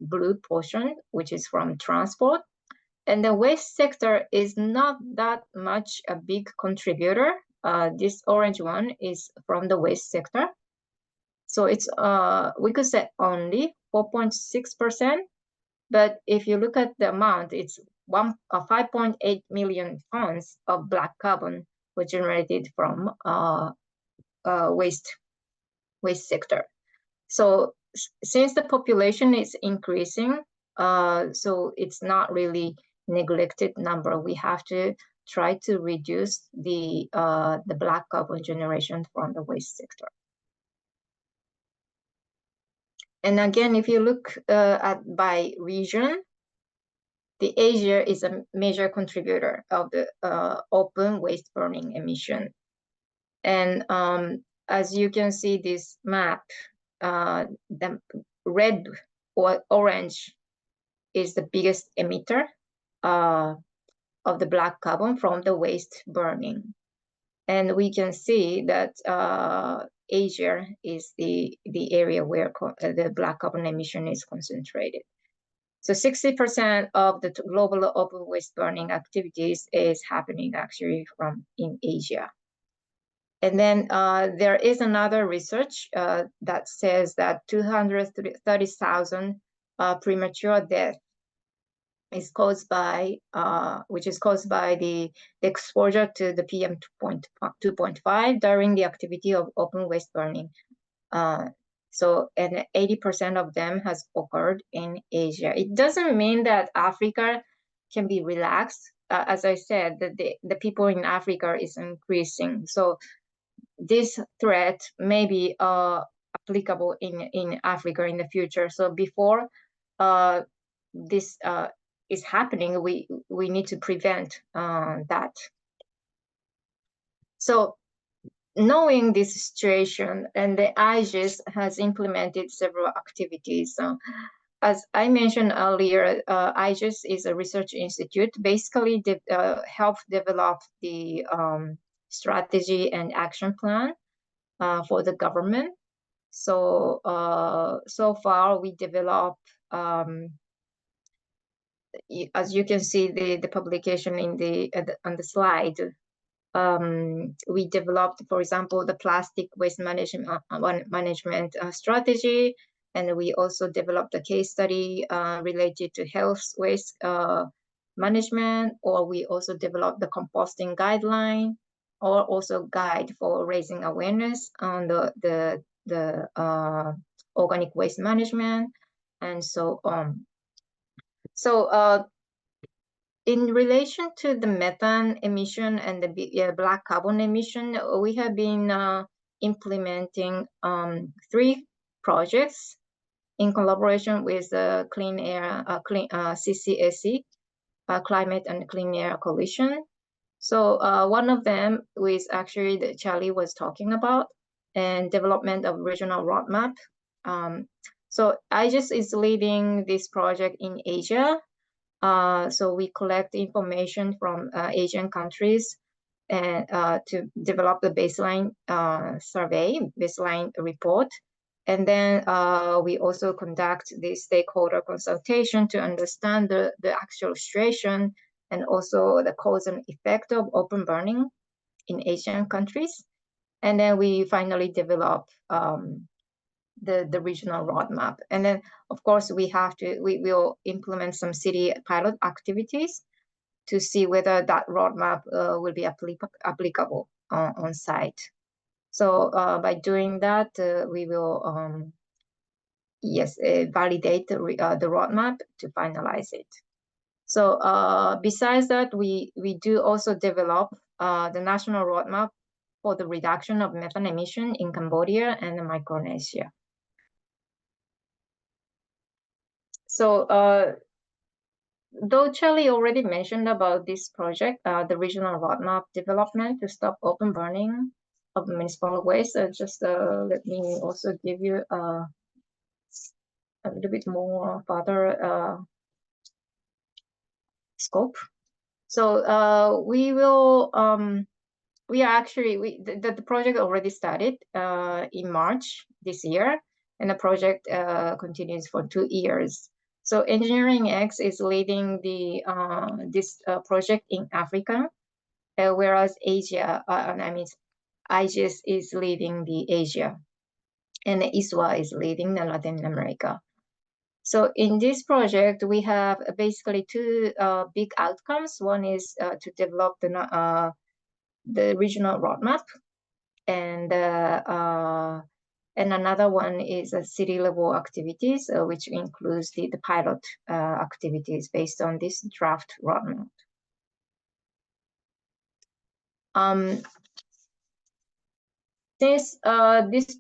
blue portion, which is from transport. And the waste sector is not that much a big contributor. This orange one is from the waste sector. So it's, we could say only 4.6%. But if you look at the amount, it's 5.8 million tons of black carbon were generated from waste sector. So since the population is increasing, so it's not really neglected number. We have to try to reduce the black carbon generation from the waste sector. And again, if you look at by region, the Asia is a major contributor of the open waste burning emission. And as you can see this map, the red or orange is the biggest emitter of the black carbon from the waste burning. And we can see that Asia is the area where the black carbon emission is concentrated. So 60% of the global open waste burning activities is happening actually in Asia. And then there is another research that says that 230,000 premature death is caused by, which is caused by the exposure to the PM 2.5 during the activity of open waste burning. So, and 80% of them has occurred in Asia. It doesn't mean that Africa can be relaxed. As I said, the people in Africa is increasing. So this threat may be applicable in Africa in the future. So before this is happening, we need to prevent that. So knowing this situation, and the IGES has implemented several activities. As I mentioned earlier, IGES is a research institute, basically help develop the strategy and action plan for the government. So so far we developed, as you can see the publication in on the slide. We developed, for example, the plastic waste management strategy, and we also developed a case study related to health waste management, or we also developed the composting guideline, or also guide for raising awareness on the organic waste management, and so on. So in relation to the methane emission and the black carbon emission, we have been implementing 3 projects in collaboration with Clean Air, CCAC, Climate and Clean Air Coalition. So one of them was actually that Charlie was talking about, and development of regional roadmap. So IGES is leading this project in Asia. So we collect information from Asian countries and to develop the baseline survey, baseline report. And then we also conduct the stakeholder consultation to understand the actual situation and also the cause and effect of open burning in Asian countries. And then we finally develop the regional roadmap. And then, of course, we will implement some city pilot activities to see whether that roadmap will be applicable on site. So by doing that, we will, validate the roadmap to finalize it. So besides that, we do also develop the national roadmap for the reduction of methane emission in Cambodia and Micronesia. So though Charlie already mentioned about this project, the regional roadmap development to stop open burning of municipal waste, just let me also give you a little bit more further scope. So we will, we are actually, the project already started in March this year, and the project continues for 2 years. So Engineering X is leading the this project in Africa, whereas Asia, IGES is leading the Asia, and ISWA is leading the Latin America. So in this project, we have basically 2 big outcomes. One is to develop the regional roadmap, and another one is city level activities, which includes the pilot activities based on this draft roadmap. This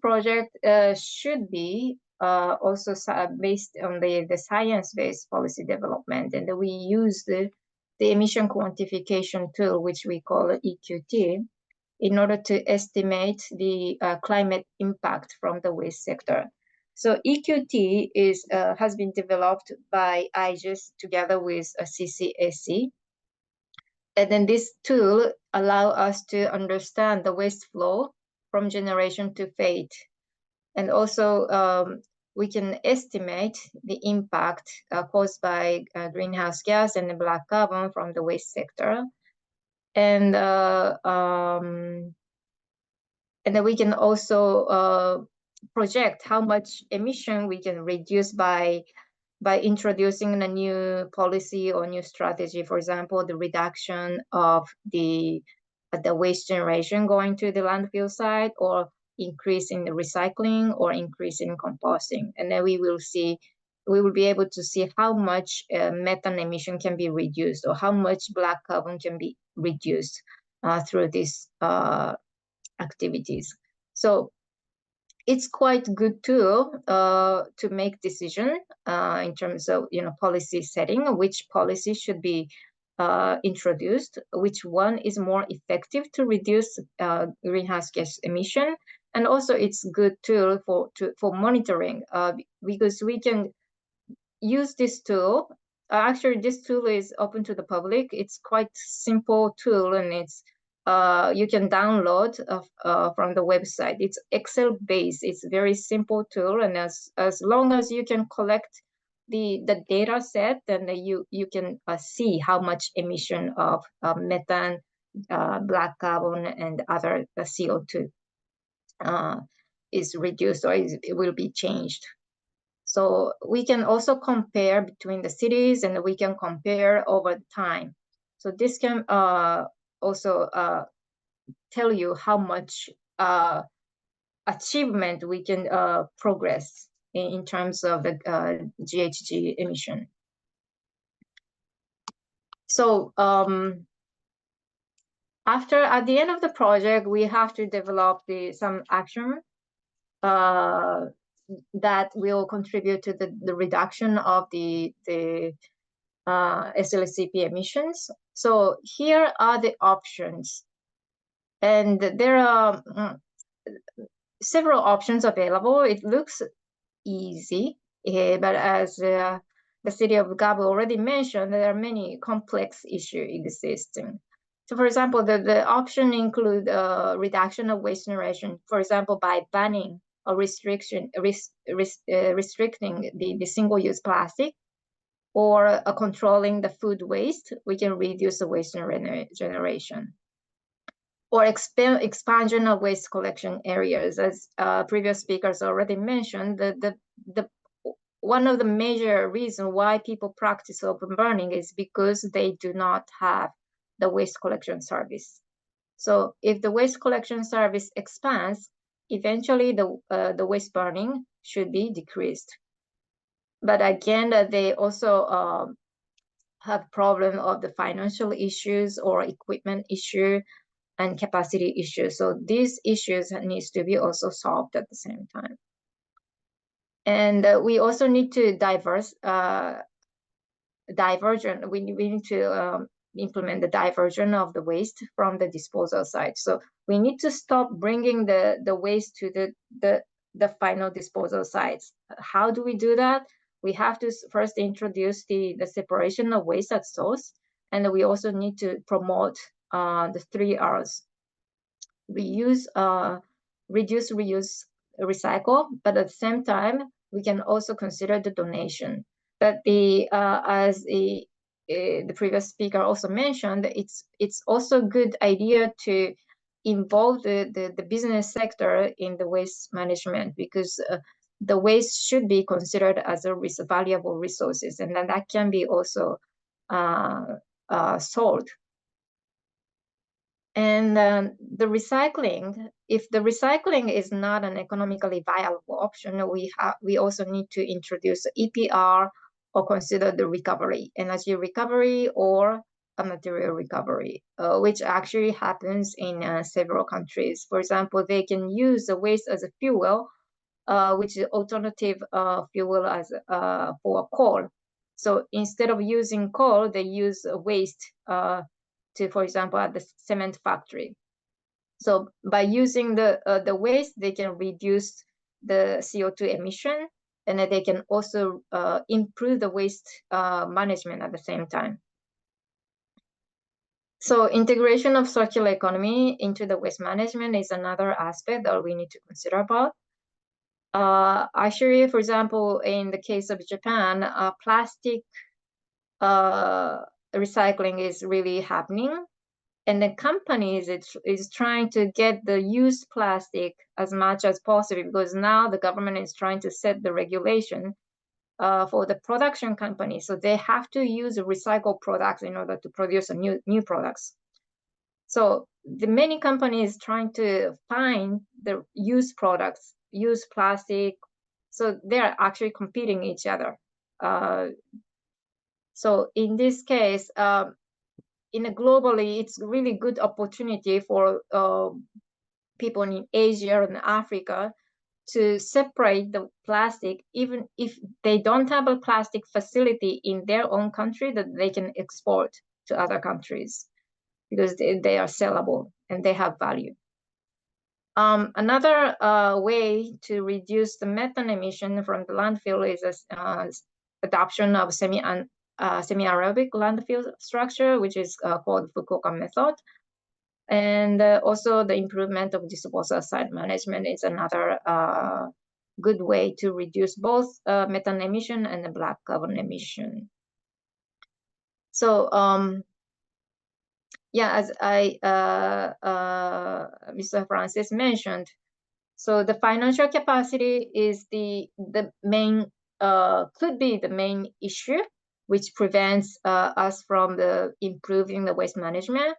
project should be also based on the science-based policy development, and we use the emission quantification tool, which we call EQT, in order to estimate the climate impact from the waste sector. So EQT has been developed by IGES together with CCAC. And then this tool allows us to understand the waste flow from generation to fate. And also we can estimate the impact caused by greenhouse gas and the black carbon from the waste sector. And then we can also project how much emission we can reduce by introducing a new policy or new strategy. For example, the reduction of the waste generation going to the landfill site, or increase in the recycling, or increase in composting. And then we will be able to see how much methane emission can be reduced, or how much black carbon can be reduced through these activities. So it's quite good tool to make decision in terms of policy setting, which policy should be introduced, which one is more effective to reduce greenhouse gas emission, and also it's good tool for monitoring, because we can use this tool. Actually, this tool is open to the public. It's quite simple tool, and it's you can download from the website. It's Excel based. It's very simple tool, and as long as you can collect the data set, then you can see how much emission of methane, black carbon, and other CO2 is reduced or it will be changed. So we can also compare between the cities, and we can compare over time. So this can also tell you how much achievement we can progress in terms of the GHG emission. So at the end of the project, we have to develop some action that will contribute to the reduction of the SLCP emissions. So here are the options, and there are several options available. It looks easy, but as the city of Gabo already mentioned, there are many complex issues existing. So for example, the option include reduction of waste generation, for example, by banning or restricting the single-use plastic, or controlling the food waste. We can reduce the waste generation. Or expansion of waste collection areas, as previous speakers already mentioned. One of the major reasons why people practice open burning is because they do not have the waste collection service. So if the waste collection service expands, eventually the waste burning should be decreased. But again, they also have problem of the financial issues or equipment issue and capacity issues. So these issues needs to be also solved at the same time. And we also need to diversion. We need to implement the diversion of the waste from the disposal site. So we need to stop bringing the waste to the final disposal sites. How do we do that? We have to first introduce the separation of waste at source, and we also need to promote the 3 R's: reuse, reduce, reuse, recycle. But at the same time, we can also consider the donation. But as the previous speaker also mentioned, it's also a good idea to involve the business sector in the waste management, because the waste should be considered as a valuable resources, and then that can be also sold. And the recycling, if the recycling is not an economically viable option, we also need to introduce EPR or consider the recovery, energy recovery or a material recovery, which actually happens in several countries. For example, they can use the waste as a fuel, which is alternative fuel as for coal. So instead of using coal, they use waste to, for example, at the cement factory. So by using the waste, they can reduce the CO2 emission, and they can also improve the waste management at the same time. So integration of circular economy into the waste management is another aspect that we need to consider about. Actually, for example, in the case of Japan, plastic recycling is really happening, and the companies is trying to get the used plastic as much as possible, because now the government is trying to set the regulation for the production companies, so they have to use recycled products in order to produce a new products. So the many companies trying to find the used products, used plastic, so they are actually competing each other. So in this case, globally, it's really good opportunity for people in Asia and Africa to separate the plastic, even if they don't have a plastic facility in their own country that they can export. to other countries because they are sellable and they have value. Another way to reduce the methane emission from the landfill is adoption of semi-aerobic landfill structure, which is called Fukuoka method. And also the improvement of disposal site management is another good way to reduce both methane emission and the black carbon emission. So yeah, as Mr. Francis mentioned, so the financial capacity is the main could be the main issue which prevents us from improving the waste management.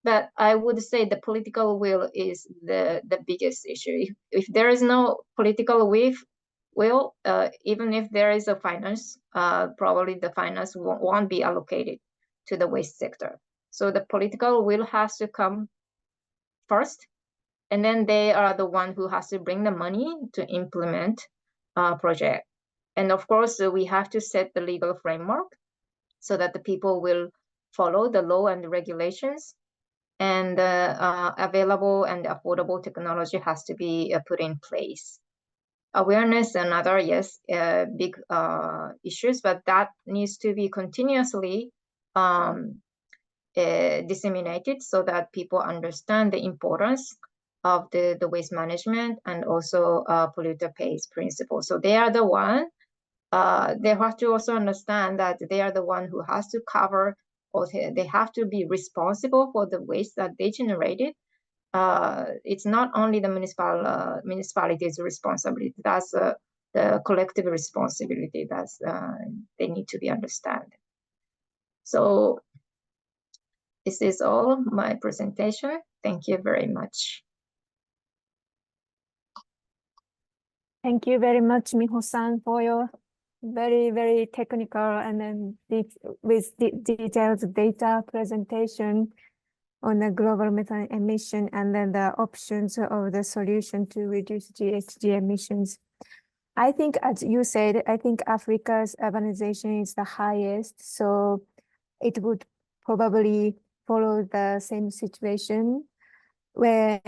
But I would say the political will is the biggest issue. If there is no political will, even if there is a finance, probably the finance won't be allocated to the waste sector. So the political will has to come first, and then they are the one who has to bring the money to implement a project. And of course, we have to set the legal framework so that the people will follow the law and the regulations, and available and affordable technology has to be put in place. Awareness and other, yes, big issues, but that needs to be continuously disseminated so that people understand the importance of the waste management and also polluter pays principle. So they are the one, they have to also understand that they are the one who has to cover, or they have to be responsible for the waste that they generated. It's not only the municipality's responsibility, that's the collective responsibility that they need to be understand. So this is all my presentation. Thank you very much. Thank you very much, Miho-san, for your very, very technical and then detailed data presentation on the global methane emission and then the options of the solution to reduce GHG emissions. I think, as you said, I think Africa's urbanization is the highest, so it would probably follow the same situation where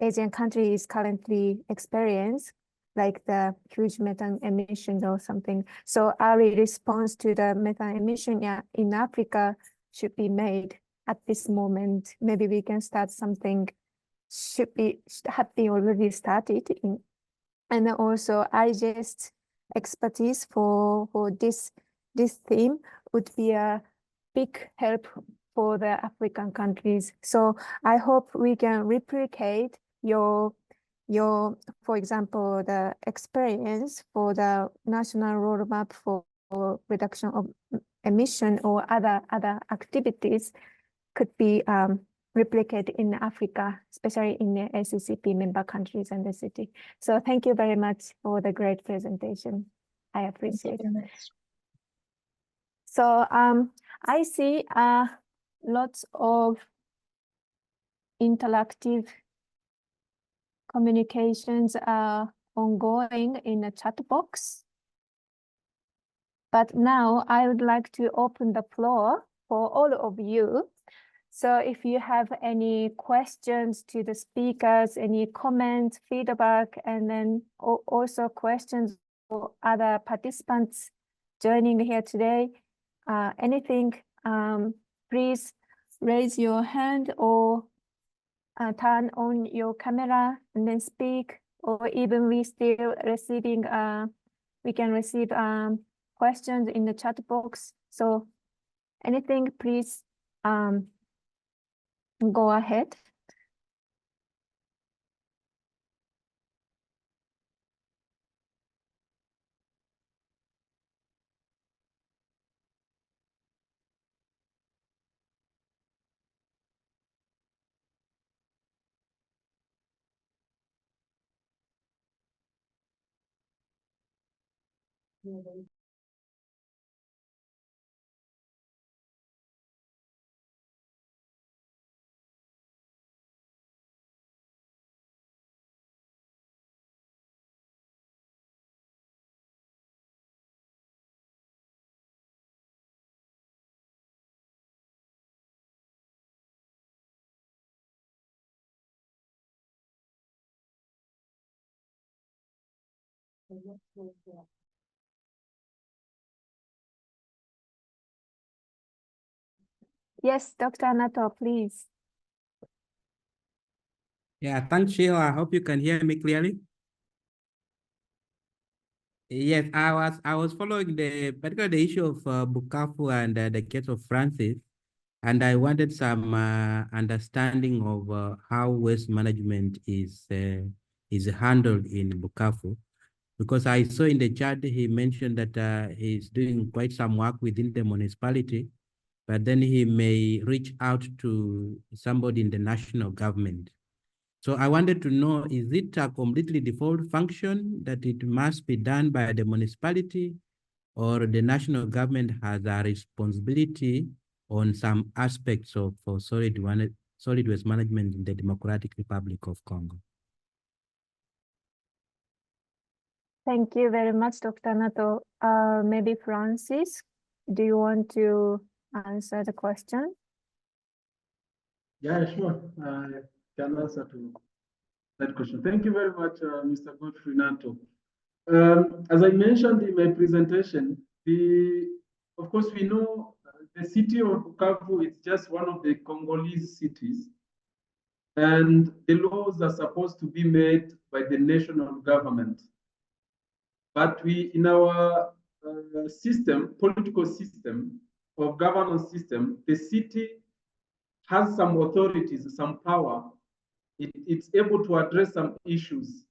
Asian countries currently experience, like the huge methane emissions or something. So early response to the methane emission in Africa should be made at this moment. Maybe we can start something, should have been already started in. And also IGES expertise for this theme would be a big help for the African countries. So I hope we can replicate your, for example, the experience for the national roadmap for reduction of emission or other activities could be replicated in Africa, especially in the ACCP member countries and the city. So thank you very much for the great presentation. I appreciate it. So I see lots of interactive communications are ongoing in the chat box. But now I would like to open the floor for all of you. So if you have any questions to the speakers, any comments, feedback, and then also questions for other participants joining here today, anything, please raise your hand or turn on your camera and then speak, or even we still receiving, we can receive questions in the chat box. So anything, please go ahead. Yes, Dr. Nato, please. Yeah, thanks, Sheila. I hope you can hear me clearly. Yes, I was following particularly the issue of Bukavu and the case of Francis, and I wanted some understanding of how waste management is handled in Bukavu, because I saw in the chat he mentioned that he's doing quite some work within the municipality, but then he may reach out to somebody in the national government. So I wanted to know, is it a completely default function that it must be done by the municipality, or the national government has a responsibility on some aspects of solid waste management in the Democratic Republic of Congo? Thank you very much, Dr. Nato. Maybe Francis, do you want to answer the question? Yeah, sure. I can answer to that question. Thank you very much, Mr. Godfrey Nato. As I mentioned in my presentation, of course, we know the city of Bukavu is just one of the Congolese cities, and the laws are supposed to be made by the national government. But we, in our political system of governance system, the city has some authorities, some power. It's able to address some issues.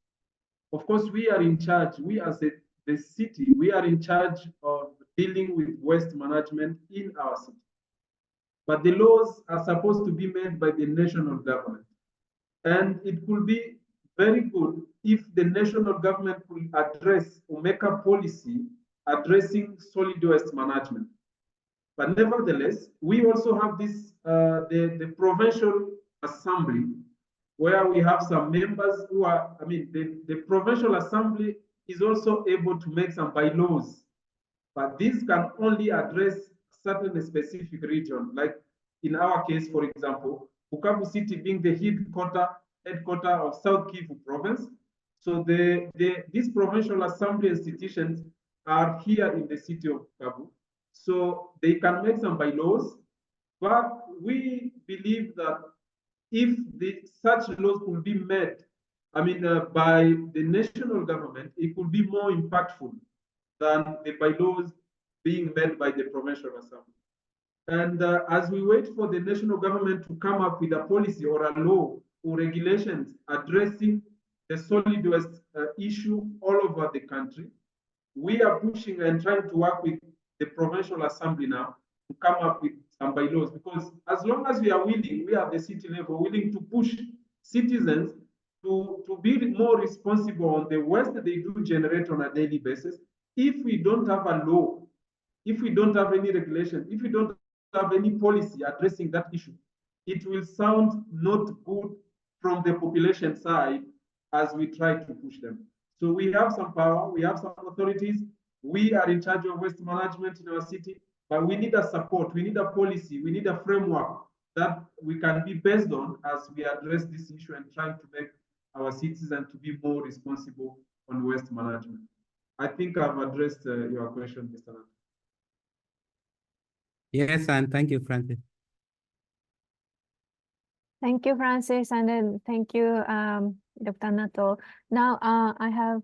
Of course, we are in charge. We as the city, we are in charge of dealing with waste management in our city. But the laws are supposed to be made by the national government. And it could be very good if the national government could address or make a policy addressing solid waste management. But nevertheless, we also have this, the provincial assembly, where we have some members who are, the provincial assembly is also able to make some bylaws, but these can only address certain specific region. Like in our case, for example, Bukavu City being the headquarter of South Kivu province. So these provincial assembly institutions are here in the city of Bukavu. So they can make some bylaws, but we believe that if such laws could be made, by the national government, it could be more impactful than the bylaws being made by the provincial assembly. And as we wait for the national government to come up with a policy or a law or regulations addressing the solid waste issue all over the country, we are pushing and trying to work with the provincial assembly now to come up with some bylaws, because as long as we are willing, we are at the city level, willing to push citizens to be more responsible on the waste that they do generate on a daily basis. If we don't have a law, if we don't have any regulation, if we don't have any policy addressing that issue, it will sound not good from the population side as we try to push them. So we have some power, we have some authorities, we are in charge of waste management in our city, but we need a support, we need a policy, we need a framework that we can be based on as we address this issue and trying to make our citizens to be more responsible on waste management. I think I've addressed your question, Mr. Nato. Yes, and thank you, Francis. Thank you, Francis, and then thank you, Dr. Nato. Now I have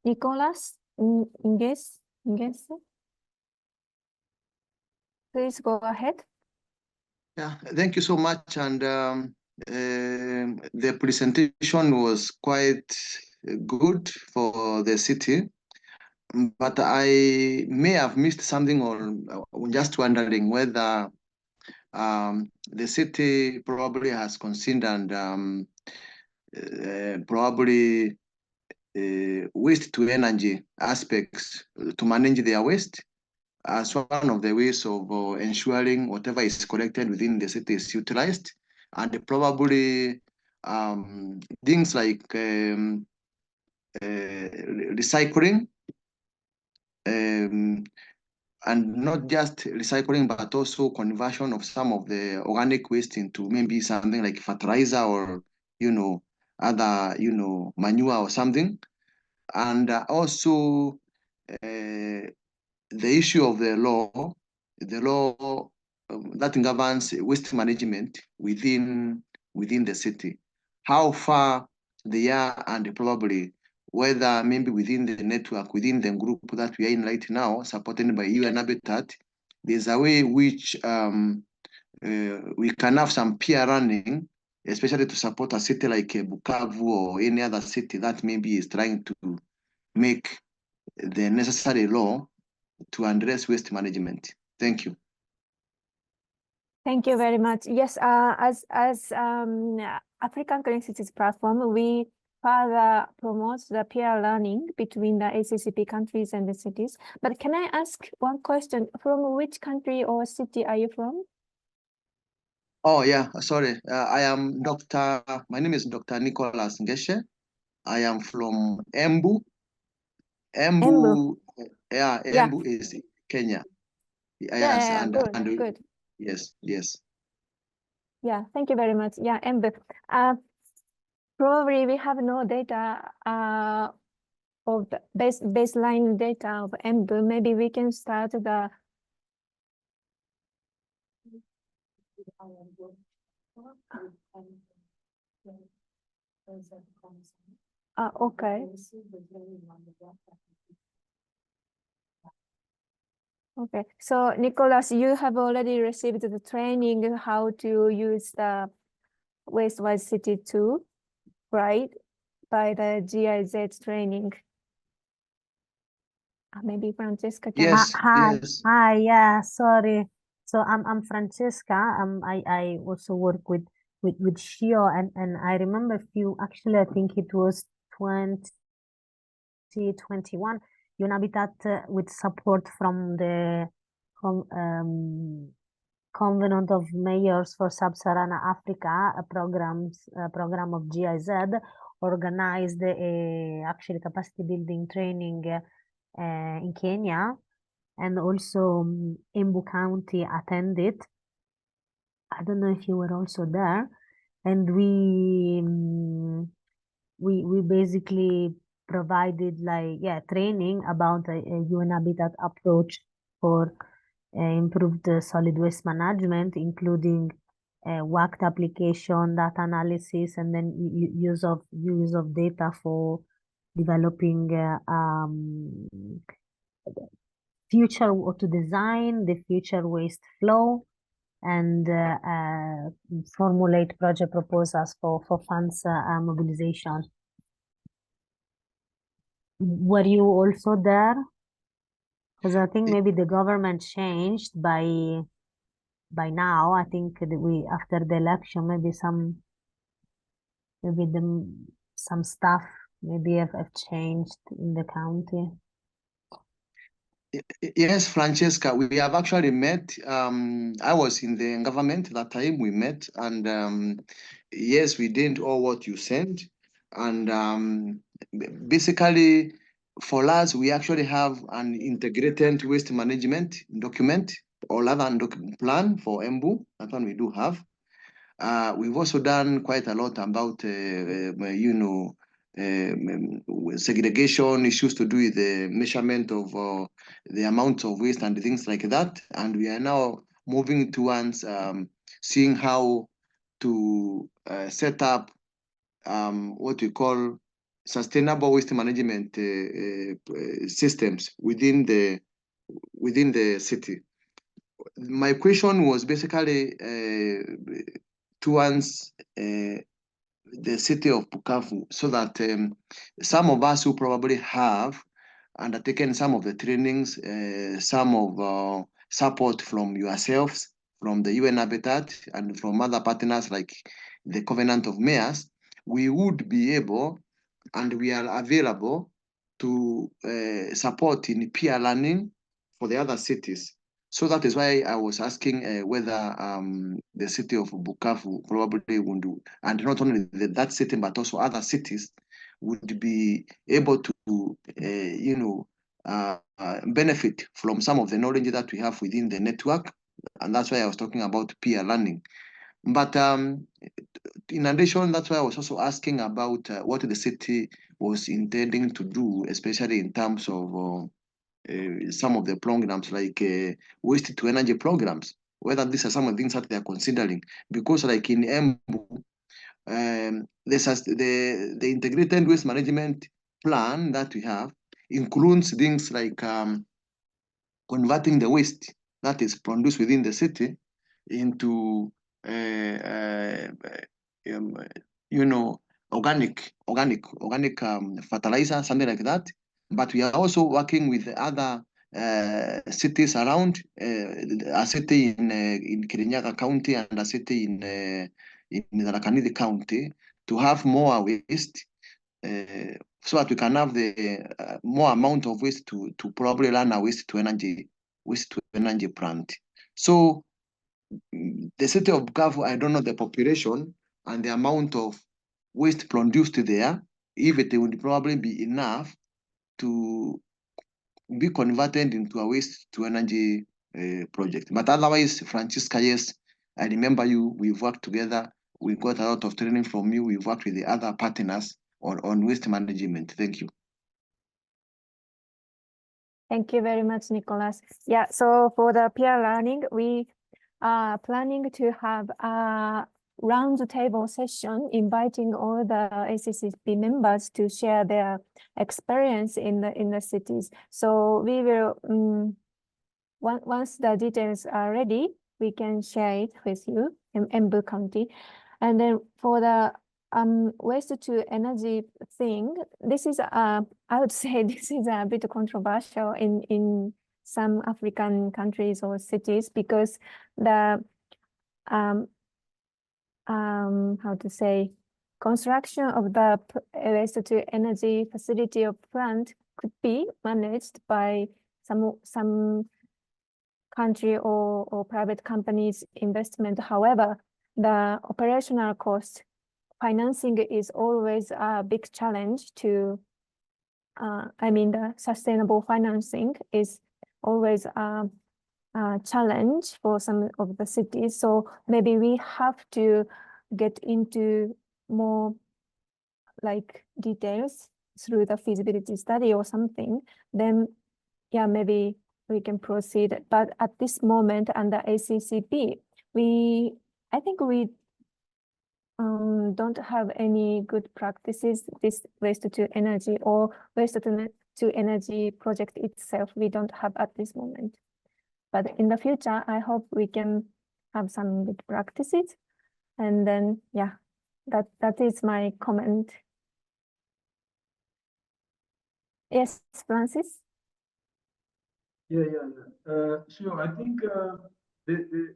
Nicolas IGES. Please go ahead. Yeah, thank you so much. And the presentation was quite good for the city, but I may have missed something, or just wondering whether the city probably has considered probably waste to energy aspects to manage their waste as one of the ways of ensuring whatever is collected within the city is utilized, and probably things like recycling, and not just recycling, but also conversion of some of the organic waste into maybe something like fertilizer or, other, manure or something. And also the issue of the law that governs waste management within the city, how far they are, and probably whether maybe within the network, within the group that we are in right now, supported by UN Habitat, there's a way which we can have some peer running, especially to support a city like Bukavu or any other city that maybe is trying to make the necessary law to address waste management. Thank you. Thank you very much. Yes, as African Clean Cities platform, we further promote the peer learning between the ACCP countries and the cities. But can I ask one question? From which country or city are you from? Oh yeah, sorry. I am my name is Dr. Nicholas Ngeshe. I am from Embu. Embu. Yeah, Embu is Kenya. Yes, good. Yes. Yeah, thank you very much. Yeah, Embu. Probably we have no data of the baseline data of Embu. Maybe we can start the okay. Okay, so Nicholas, you have already received the training how to use the waste-wise city tool, right? By the GIZ training. Maybe Francesca can. Yes. Hi, yeah, sorry. So I'm Francesca. I also work with Shio, and I remember actually I think it was 2021, UNHABITAT with support from the Covenant of Mayors for Sub-Saharan Africa, a program of GIZ, organized actually capacity building training in Kenya, and also Embu County attended. I don't know if you were also there, and we basically provided training about a UN Habitat approach for improved solid waste management, including WACT application, data analysis, and then use of data for developing to design the future waste flow, and formulate project proposals for funds mobilization. Were you also there? Because I think maybe the government changed by now. I think that after the election, maybe some stuff maybe have changed in the county. Yes, Francesca, we have actually met. I was in the government that time we met, and yes, we did all what you said. And basically, for us, we actually have an integrated waste management document or rather plan for Embu. That one we do have. We've also done quite a lot about, segregation issues to do with the measurement of the amount of waste and things like that. And we are now moving towards seeing how to set up what we call sustainable waste management systems within the city. My question was basically towards the city of Bukavu, so that some of us who probably have undertaken some of the trainings, some of support from yourselves, from the UN Habitat, and from other partners like the Covenant of Mayors, we would be able, and we are available to support in peer learning for the other cities. So that is why I was asking whether the city of Bukavu probably would do, and not only that city, but also other cities would be able to, benefit from some of the knowledge that we have within the network. And that's why I was talking about peer learning. But in addition, that's why I was also asking about what the city was intending to do, especially in terms of some of the programs like waste to energy programs, whether these are some of the things that they are considering. Because like in Embu, the integrated waste management plan that we have includes things like converting the waste that is produced within the city into you know, organic fertilizer, something like that. But we are also working with other cities around, a city in Kirinyaga County and a city in Tharaka Nithi County, to have more waste, so that we can have the more amount of waste to probably run a waste to energy plant. So the city of Bukavu, I don't know the population and the amount of waste produced there, if it would probably be enough to be converted into a waste to energy project. But otherwise, Francisca, yes, I remember you, we've worked together, we got a lot of training from you, we've worked with the other partners on waste management. Thank you. Thank you very much, Nicholas. Yeah, so for the peer learning, we are planning to have a roundtable session inviting all the ACCP members to share their experience in the cities. So we will, once the details are ready, we can share it with you in Embu County. And then for the waste to energy thing, this is I would say this is a bit controversial in some African countries or cities, because the how to say, construction of the waste to energy facility or plant could be managed by some country or private companies' investment. However, the operational cost, financing is always a big challenge to, I mean, the sustainable financing is always a challenge for some of the cities. So maybe we have to get into more like details through the feasibility study or something. Then, yeah, maybe we can proceed. But at this moment, under ACCP, I think we don't have any good practices, this waste to energy or waste to energy project itself, we don't have at this moment. But in the future, I hope we can have some good practices. And then, yeah, that is my comment. Yes, Francis? Yeah. Sure. I think the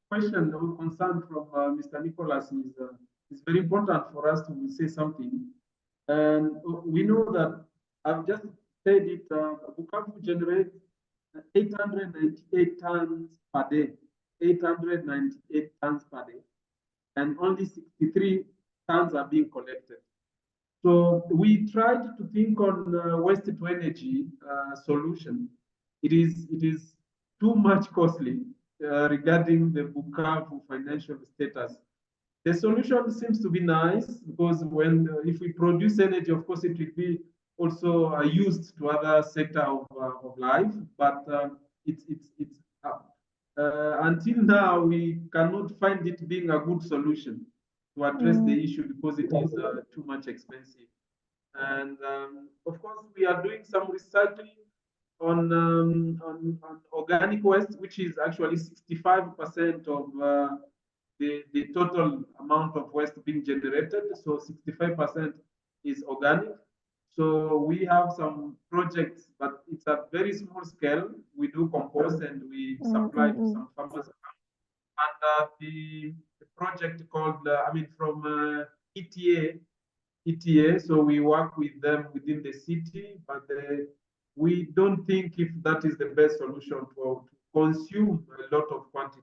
question or concern from Mr. Nicholas is very important for us to say something. And we know that I've just said it, Bukavu generates 898 tons per day, 898 tons per day, and only 63 tons are being collected. So we tried to think on waste to energy solution. It is too much costly regarding the Bukavu financial status. The solution seems to be nice because when if we produce energy, of course, it will be also used to other sector of life. But it's until now we cannot find it being a good solution to address the issue because it is too much expensive. And of course, we are doing some recycling on organic waste, which is actually 65% of the total amount of waste being generated. So 65% is organic. So we have some projects, but it's a very small scale. We do compost and we supply to some farmers. And the project called, from ETA, so we work with them within the city, but we don't think if that is the best solution to consume a lot of quantity.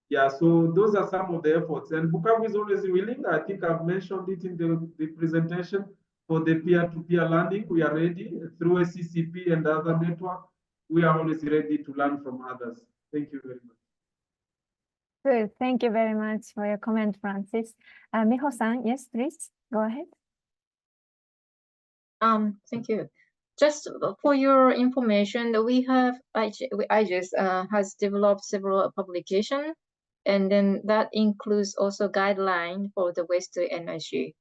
Yeah, so those are some of the efforts. And Bukavu is always willing. I think I've mentioned it in the presentation for the peer-to-peer learning. We are ready through ACCP and other network. We are always ready to learn from others. Thank you very much. Good. Thank you very much for your comment, Francis. Miho-san, yes, please go ahead. Thank you. Just for your information, we have IGES has developed several publications, and then that includes also guideline for the waste to energy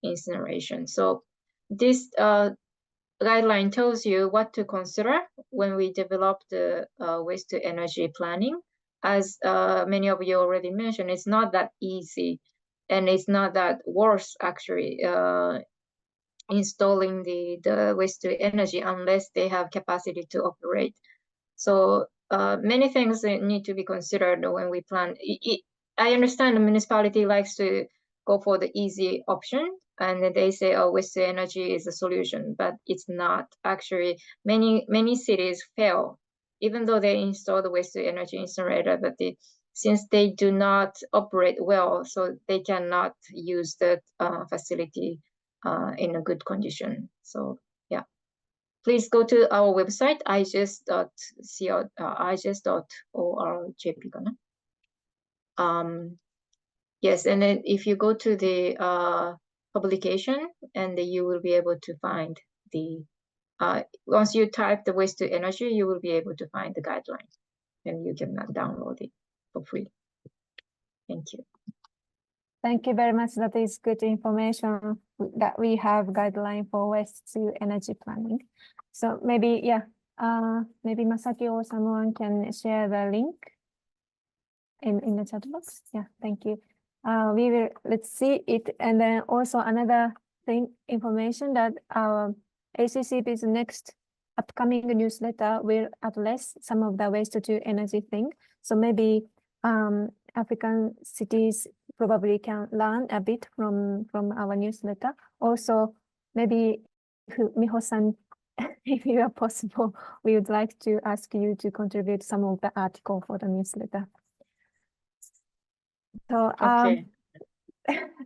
incineration. So this guideline tells you what to consider when we develop the waste to energy planning. As many of you already mentioned, it's not that easy, and it's not that worse actually. Installing the waste to energy unless they have capacity to operate. So many things need to be considered when we plan. I understand the municipality likes to go for the easy option, and they say, oh, waste to energy is a solution, but it's not. Actually, many cities fail, even though they install the waste to energy incinerator, but since they do not operate well, so they cannot use the facility in a good condition. So yeah, please go to our website, iges.org. Yes, and then if you go to the publication, and you will be able to find the, once you type the waste to energy, you will be able to find the guidelines, and you can download it for free. Thank you. Thank you very much. That is good information that we have guideline for waste to energy planning. So maybe, yeah, maybe Masaki or someone can share the link in the chat box. Yeah, thank you. We will, let's see it. And then also another thing, information that our ACCP's next upcoming newsletter will address some of the waste to energy thing. So maybe African cities probably can learn a bit from our newsletter. Also, maybe Miho-san, if you are possible, we would like to ask you to contribute some of the article for the newsletter. So Okay.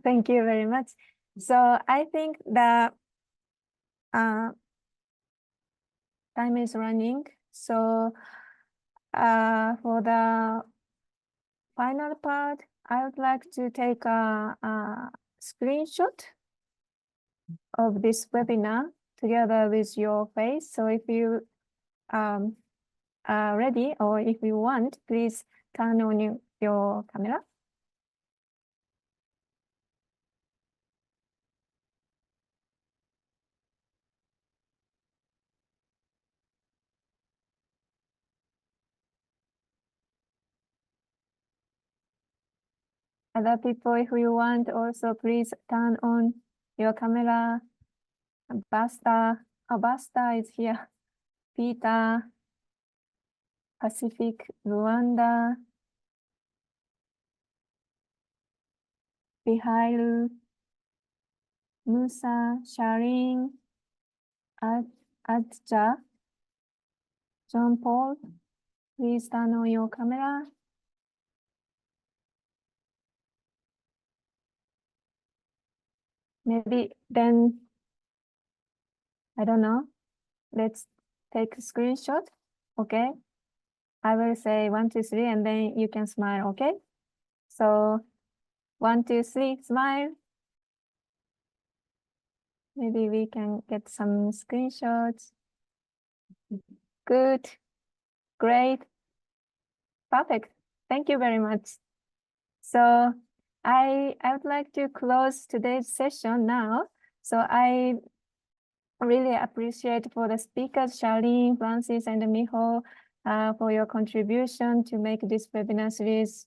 thank you very much. So I think the time is running. So for the final part, I would like to take a screenshot of this webinar together with your face. So if you are ready, or if you want, please turn on your camera. Other people, if you want, also please turn on your camera. Basta is here. Peter, Pacific, Rwanda, Bihairu, Musa, Sharin, Adja, John Paul, please turn on your camera. Maybe then, I don't know, let's take a screenshot, okay? I will say 1, 2, 3, and then you can smile, okay? So 1, 2, 3, smile. Maybe we can get some screenshots. Good, great, perfect. Thank you very much. So I would like to close today's session now. So I really appreciate for the speakers, Charlene, Francis, and Miho, for your contribution to make this webinar series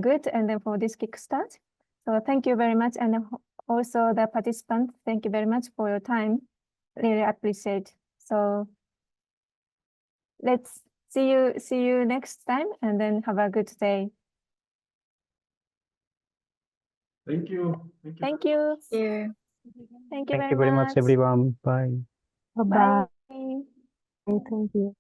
good, and then for this kickstart. So thank you very much, and also the participants, thank you very much for your time. Really appreciate. So let's see you next time, and then have a good day. Thank you. Thank you. Yeah. Thank you Thank you very much, everyone. Bye. Bye-bye. Bye. Thank you.